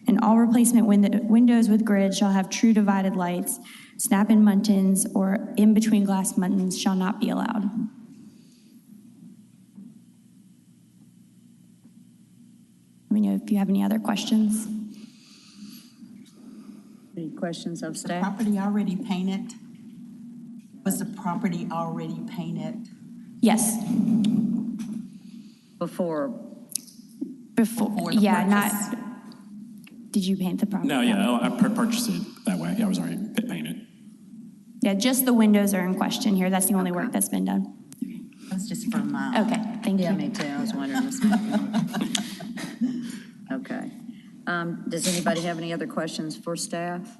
And all replacement windows with grids shall have true divided lights. Snap-in muntins or in-between glass muntins shall not be allowed. Let me know if you have any other questions. Any questions of staff? Property already painted? Was the property already painted? Yes. Before, yeah, not, did you paint the property? No, yeah, I purchased it that way. Yeah, I was already painted. Yeah, just the windows are in question here. That's the only work that's been done. That's just from Okay, thank you. yeah, me too. I was wondering this. Okay. Does anybody have any other questions for staff?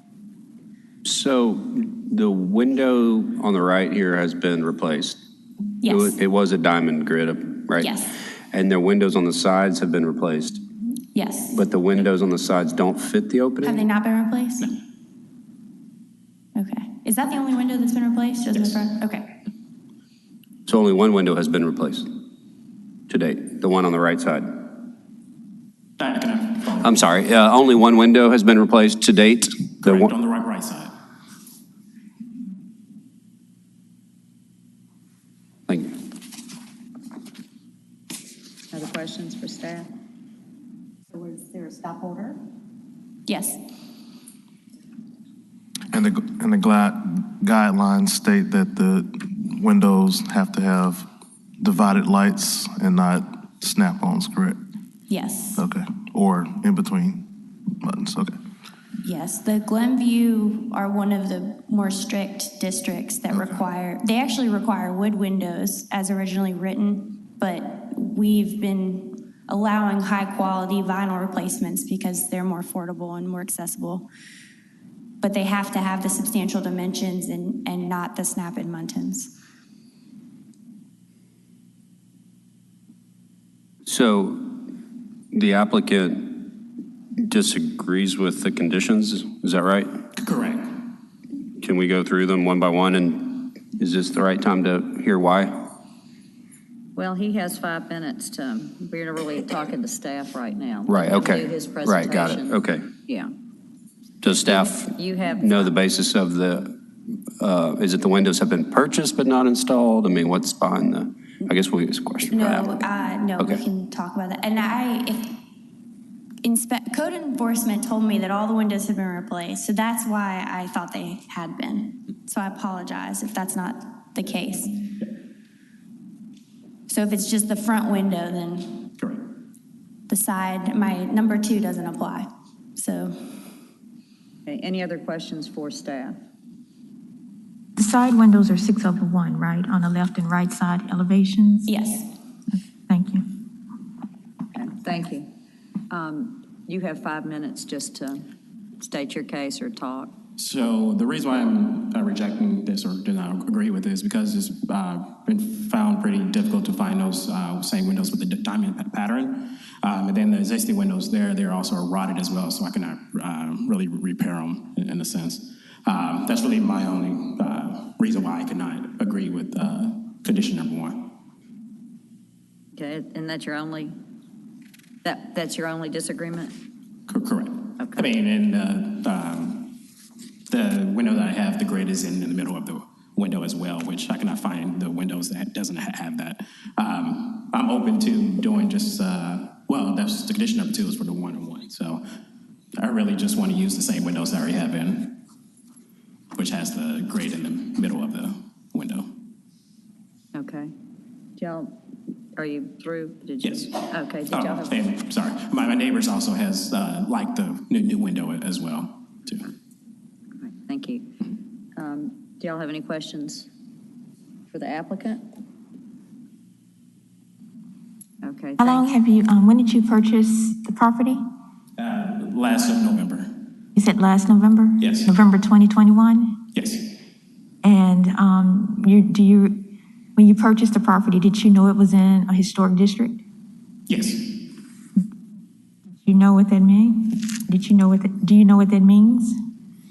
So the window on the right here has been replaced? Yes. It was a diamond grid, right? Yes. And the windows on the sides have been replaced? Yes. But the windows on the sides don't fit the opening? Have they not been replaced? No. Okay. Is that the only window that's been replaced? Just in the front? Okay. So only one window has been replaced to date, the one on the right side? I'm sorry, only one window has been replaced to date? Correct, on the right side. Thank you. Other questions for staff? So is there a stop order? Yes. And the guidelines state that the windows have to have divided lights and not snap-ons, correct? Yes. Okay, or in between buttons, okay. Yes, the Glenview are one of the more strict districts that they actually require wood windows as originally written, but we've been allowing high-quality vinyl replacements because they're more affordable and more accessible. But they have to have the substantial dimensions and not the snap-in muntins. So the applicant disagrees with the conditions, is that right? Correct. Can we go through them one by one, and is this the right time to hear why? Well, he has 5 minutes to, we're really talking to staff right now. Right, He'll okay. do his Right, got it, presentation. okay. Yeah. Does staff You have know the basis of the, is it the windows have been purchased but not installed? I mean, what's behind the, I guess we'll use a question for applicant. No, Okay. we can talk about that. And code enforcement told me that all the windows had been replaced, so that's why I thought they had been. So I apologize if that's not the case. So if it's just the front window, then the side, my number 2 doesn't apply. So. Okay, any other questions for staff? The side windows are 6/1, right, on the left and right side elevations? Yes. Thank you. Okay, thank you. You have 5 minutes just to state your case or talk. So the reason why I'm rejecting this or do not agree with this is because it's been found pretty difficult to find those same windows with the diamond pattern. And then the existing windows they're also rotted as well, so I cannot really repair them in a sense. That's really my only reason why I cannot agree with condition number 1. Okay, and that's your only, that's your only disagreement? Correct. Okay. I mean, and the window that I have, the grid is in the middle of the window as well, which I cannot find the windows that doesn't have that. I'm open to doing just, well, that's the condition number 2 is for the 1-on-1. So I really just want to use the same windows that I already have in, which has the grid in the middle of the window. Okay. Are you through? Yes. Okay. Did y'all have? And, sorry, my neighbors also has like the new window as well, too. All right, thank you. Do y'all have any questions for the applicant? Okay. How long have you, when did you purchase the property? Last of November. You said last November? Yes. November 2021? Yes. And when you purchased the property, did you know it was in a historic district? Yes. You know what that means? Do you know what that means?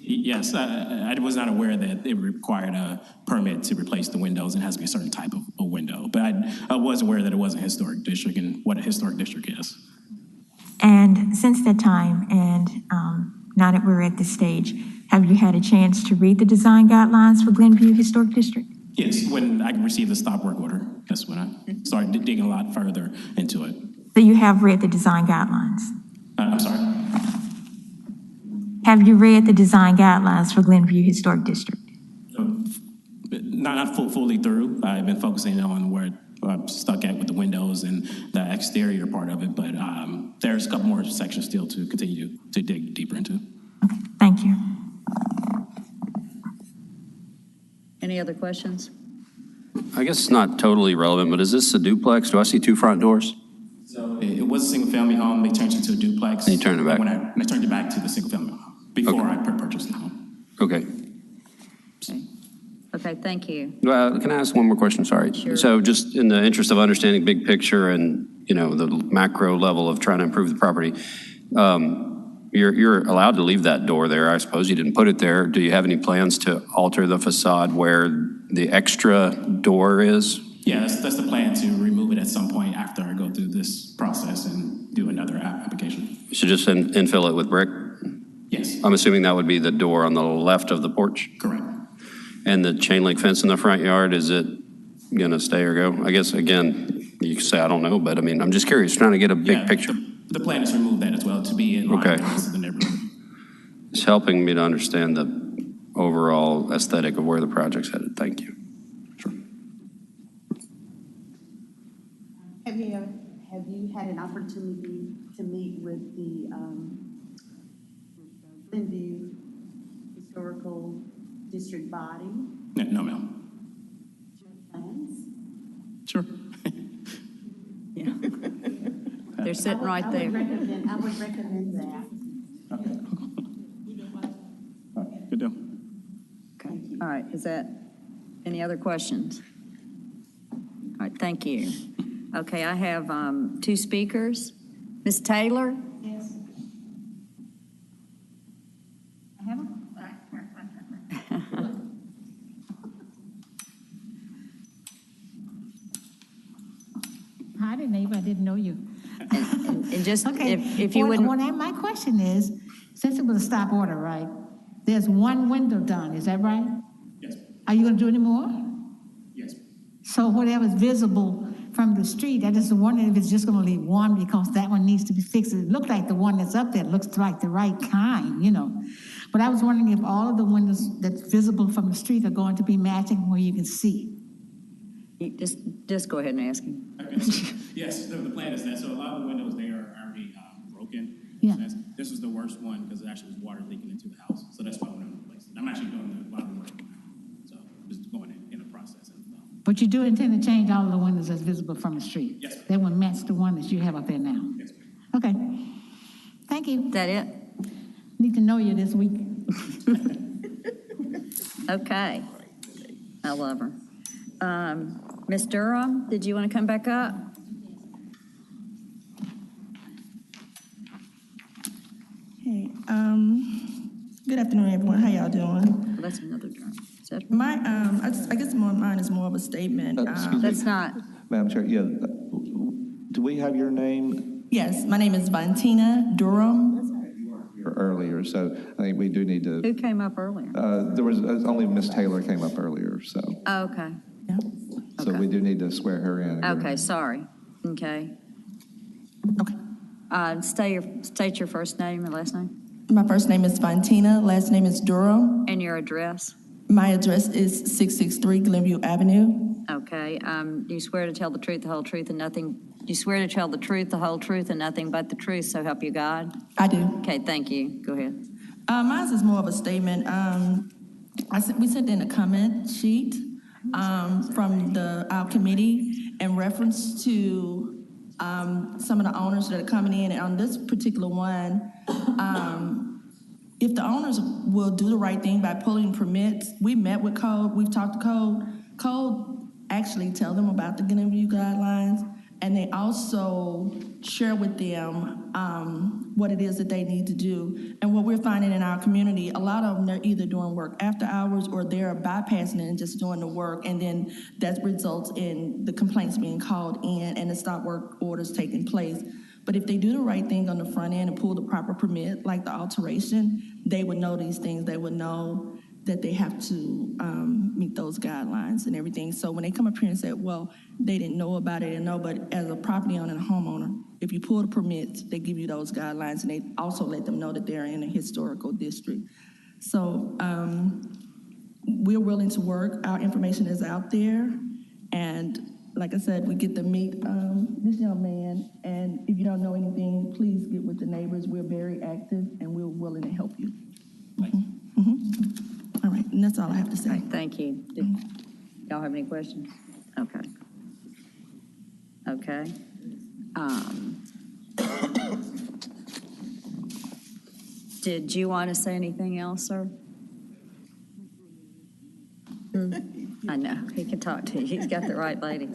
Yes, I was not aware that it required a permit to replace the windows. It has to be a certain type of a window. But I was aware that it was a historic district and what a historic district is. And since that time, and now that we're at this stage, have you had a chance to read the design guidelines for Glenview Historic District? Yes, when I received the stop work order, that's when I started digging a lot further into it. So you have read the design guidelines? I'm sorry? Have you read the design guidelines for Glenview Historic District? Not fully through. I've been focusing on where I'm stuck at with the windows and the exterior part of it, but there's a couple more sections still to continue to dig deeper into. Okay, thank you. Any other questions? I guess it's not totally relevant, but is this a duplex? Do I see two front doors? So it was a single-family home. They turned it into a duplex. And you turned it back? When I turned it back to the single-family home before I purchased the home. Okay. Okay, thank you. Can I ask one more question? Sorry. Sure. So just in the interest of understanding big picture and, the macro level of trying to improve the property, you're allowed to leave that door there. I suppose you didn't put it there. Do you have any plans to alter the facade where the extra door is? Yeah, that's the plan, to remove it at some point after I go through this process and do another application. You should just infill it with brick? Yes. I'm assuming that would be the door on the left of the porch? Correct. And the chain link fence in the front yard, is it going to stay or go? I guess, again, you can say I don't know, but I mean, I'm just curious, trying to get a big picture. The plan is to remove that as well, to be in line with the rest of the neighborhood. It's helping me to understand the overall aesthetic of where the project's headed. Thank you. Sure. Have you had an opportunity to meet with the Glenview Historical District body? No, ma'am. Plans? Sure. Yeah. They're sitting right there. I would recommend that. Okay. Good deal. Okay. All right, is that, any other questions? All right, thank you. Okay, I have two speakers. Ms. Taylor? Yes. I have them? Hi, neighbor, I didn't know you. And just, Okay. if you wouldn't. My question is, since it was a stop order, right? There's one window done, is that right? Yes. Are you gonna do any more? Yes. So whatever's visible from the street, I just wondering if it's just gonna leave one, because that one needs to be fixed. It looked like the one that's up there looks like the right kind, But I was wondering if all of the windows that's visible from the street are going to be matching where you can see. You just go ahead and ask him. Okay. Yes, the plan is that. So a lot of the windows there are already broken. Yeah. So this was the worst one because it actually was water leaking into the house. So that's why I went to replace it. I'm actually doing a lot of the work now. So just going in the process as well. But you do intend to change all of the windows that's visible from the street? Yes, ma'am. They will match the one that you have up there now? Yes, ma'am. Okay. Thank you. Is that it? Need to know you this week. Okay. I love her. Ms. Durham, did you want to come back up? Hey, good afternoon, everyone. How y'all doing? Well, that's another Durham. Is that I guess mine is more of a statement. That's not. Madam Chair, yeah, do we have your name Yes, my name is Valentina Durham. earlier? So I think we do need to. Who came up earlier? There was only Miss Taylor came up earlier, so. Oh, okay. So we do need to swear her in. Okay, sorry. Okay. Okay. State your first name and last name. My first name is Valentina, last name is Durham. And your address? My address is 663 Glenview Avenue. Okay. Do you swear to tell the truth, the whole truth, and nothing? Do you swear to tell the truth, the whole truth, and nothing but the truth, so help you God? I do. Okay, thank you. Go ahead. Mine is more of a statement. We sent in a comment sheet from our committee in reference to some of the owners that are coming in. And on this particular one, if the owners will do the right thing by pulling permits, we met with Code, we've talked to Code. Code actually tell them about the Glenview guidelines. And they also share with them what it is that they need to do. And what we're finding in our community, a lot of them, they're either doing work after hours or they're bypassing it and just doing the work. And then that results in the complaints being called in and the stop work orders taking place. But if they do the right thing on the front end and pull the proper permit, like the alteration, they would know these things. They would know that they have to meet those guidelines and everything. So when they come up here and say, well, they didn't know about it, and no, but as a property owner and a homeowner, if you pull the permits, they give you those guidelines, and they also let them know that they're in a historical district. So we're willing to work. Our information is out there, and like I said, we get to meet this young man, and if you don't know anything, please get with the neighbors. We're very active, and we're willing to help you. All right, and that's all I have to say. Thank you. Y'all have any questions? Okay. Okay. Did you want to say anything else, sir? I know, he can talk to you. He's got the right lady.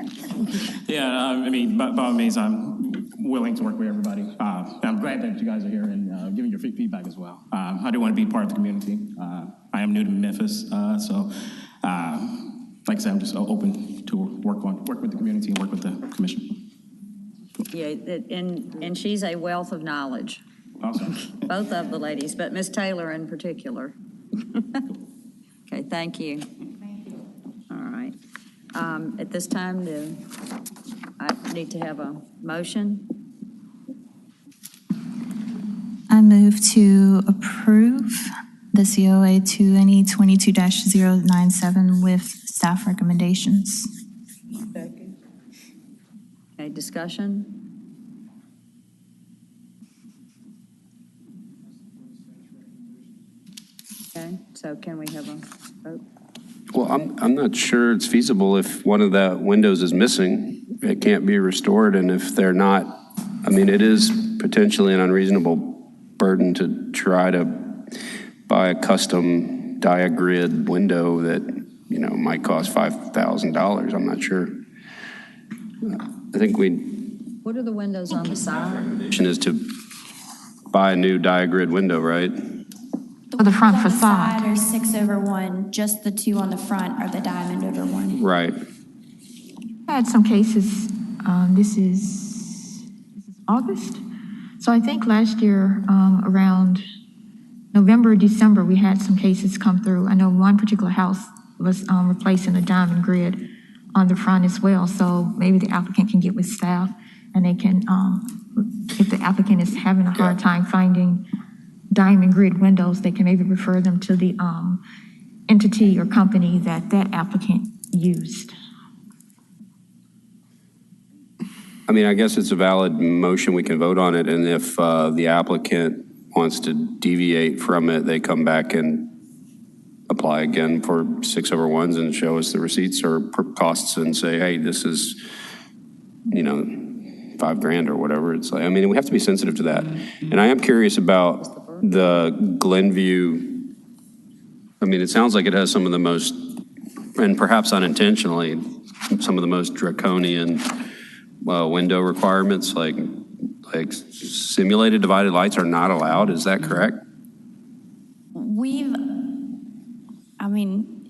Yeah, I mean, by all means, I'm willing to work with everybody. I'm glad that you guys are here and giving your feedback as well. I do want to be part of the community. I am new to Memphis, so like I said, I'm just open to work with the community and work with the commission. Yeah, and she's a wealth of knowledge. Awesome. Both of the ladies, but Miss Taylor in particular. Okay, thank you. All right. At this time, I need to have a motion. I move to approve the COA 2022-097 with staff recommendations. Second. Okay, discussion? Okay, so can we have a vote? Well, I'm not sure it's feasible if one of the windows is missing. It can't be restored, and if they're not, I mean, it is potentially an unreasonable burden to try to buy a custom diagrid window that, you know, might cost $5,000. I'm not sure. I think What are the windows on the side? is to buy a new diagrid window, right? For the front On the facade. side are 6/1, just the two on the front are the diamond over one. Right. I had some cases, this is August. So I think last year, around November, December, we had some cases come through. I know one particular house was replacing a diamond grid on the front as well. So maybe the applicant can get with staff and they can, if the applicant is having a hard time finding diamond grid windows, they can maybe refer them to the entity or company that applicant used. I mean, I guess it's a valid motion. We can vote on it. And if the applicant wants to deviate from it, they come back and apply again for 6/1s and show us the receipts or costs and say, hey, this is, you know, $5,000 or whatever. It's like, I mean, we have to be sensitive to that. And I am curious about the Glenview. I mean, it sounds like it has some of the most, and perhaps unintentionally, some of the most draconian window requirements, like simulated divided lights are not allowed. Is that correct?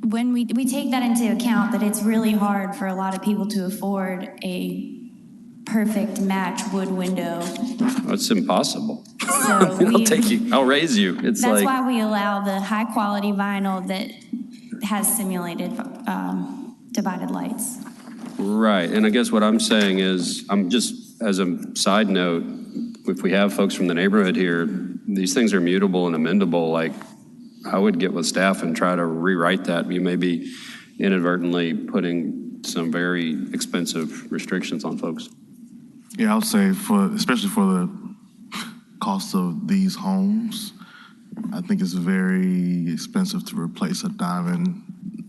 When we take that into account, that it's really hard for a lot of people to afford a perfect match wood window. It's impossible. So I'll raise you. It's that's like, why we allow the high quality vinyl that has simulated divided lights. right. And I guess what I'm saying is, I'm just, as a side note, if we have folks from the neighborhood here, these things are mutable and amendable. Like, I would get with staff and try to rewrite that. You may be inadvertently putting some very expensive restrictions on folks. Yeah, I would say especially for the cost of these homes, I think it's very expensive to replace a diamond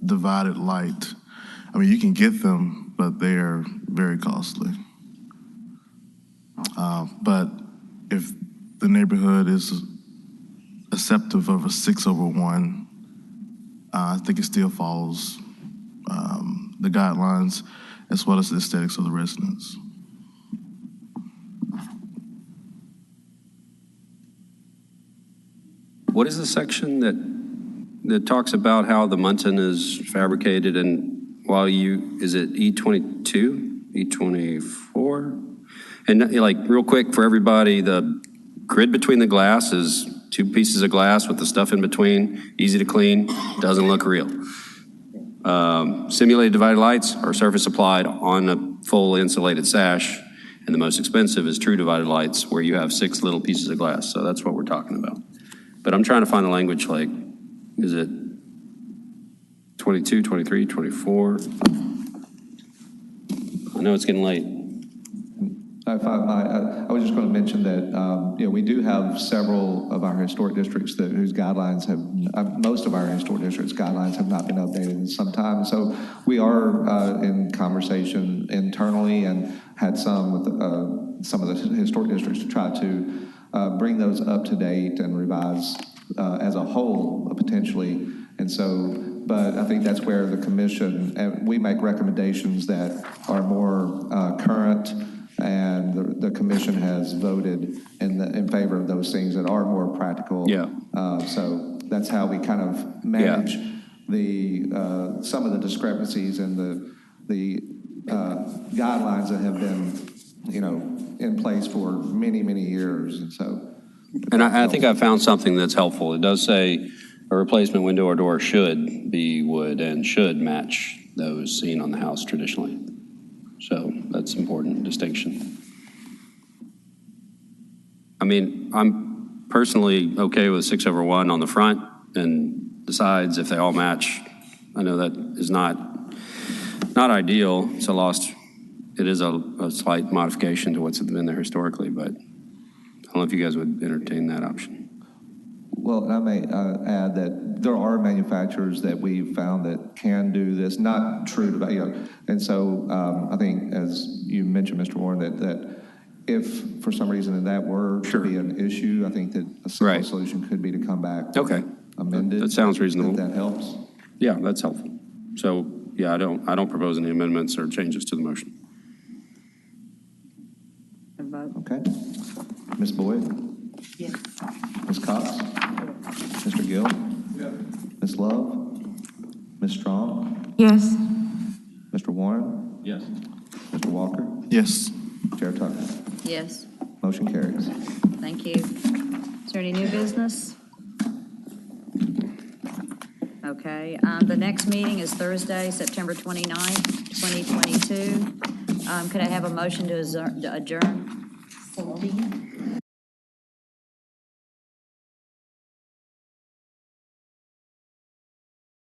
divided light. I mean, you can get them, but they're very costly. But if the neighborhood is acceptive of a 6/1, I think it still follows the guidelines as well as the aesthetics of the residents. what is the section that talks about how the Munson is fabricated and is it E22, E24? And like real quick for everybody, the grid between the glass is 2 pieces of glass with the stuff in between, easy to clean, doesn't look real. Simulated divided lights are surface applied on a full insulated sash, and the most expensive is true divided lights where you have 6 little pieces of glass. So that's what we're talking about. But I'm trying to find the language like, is it 22, 23, 24? I know it's getting late. I was just going to mention that we do have several of our historic districts whose guidelines have, most of our historic districts' guidelines have not been updated in some time. So we are in conversation internally and had some with some of the historic districts to try to bring those up to date and revise as a whole potentially. And so, but I think that's where the commission, we make recommendations that are more current, and the commission has voted in favor of those things that are more practical. Yeah. So that's how we kind of manage the some of the discrepancies in the guidelines that have been, in place for many, many years. And so. And I think I found something that's helpful. It does say a replacement window or door should be wood and should match those seen on the house traditionally. So that's an important distinction. I mean, I'm personally okay with 6/1 on the front and the sides if they all match. I know that is not ideal. It is a slight modification to what's been there historically, but I don't know if you guys would entertain that option. Well, and I may add that there are manufacturers that we've found that can do this, not true to, and so I think, as you mentioned, Mr. Warren, that if for some reason that were to be an issue, I think that a simple solution could be to come back. Okay. Amended. That sounds reasonable. That helps. Yeah, that's helpful. So, yeah, I don't propose any amendments or changes to the motion. Okay. Ms. Boyd? Yes. Ms. Cox? Mr. Gill? Yes. Ms. Love? Ms. Strong? Yes. Mr. Warren? Yes. Mr. Walker? Yes. Chair Tucker? Yes. Motion carries. Thank you. Is there any new business? Okay. The next meeting is Thursday, September 29th, 2022. Could I have a motion to adjourn?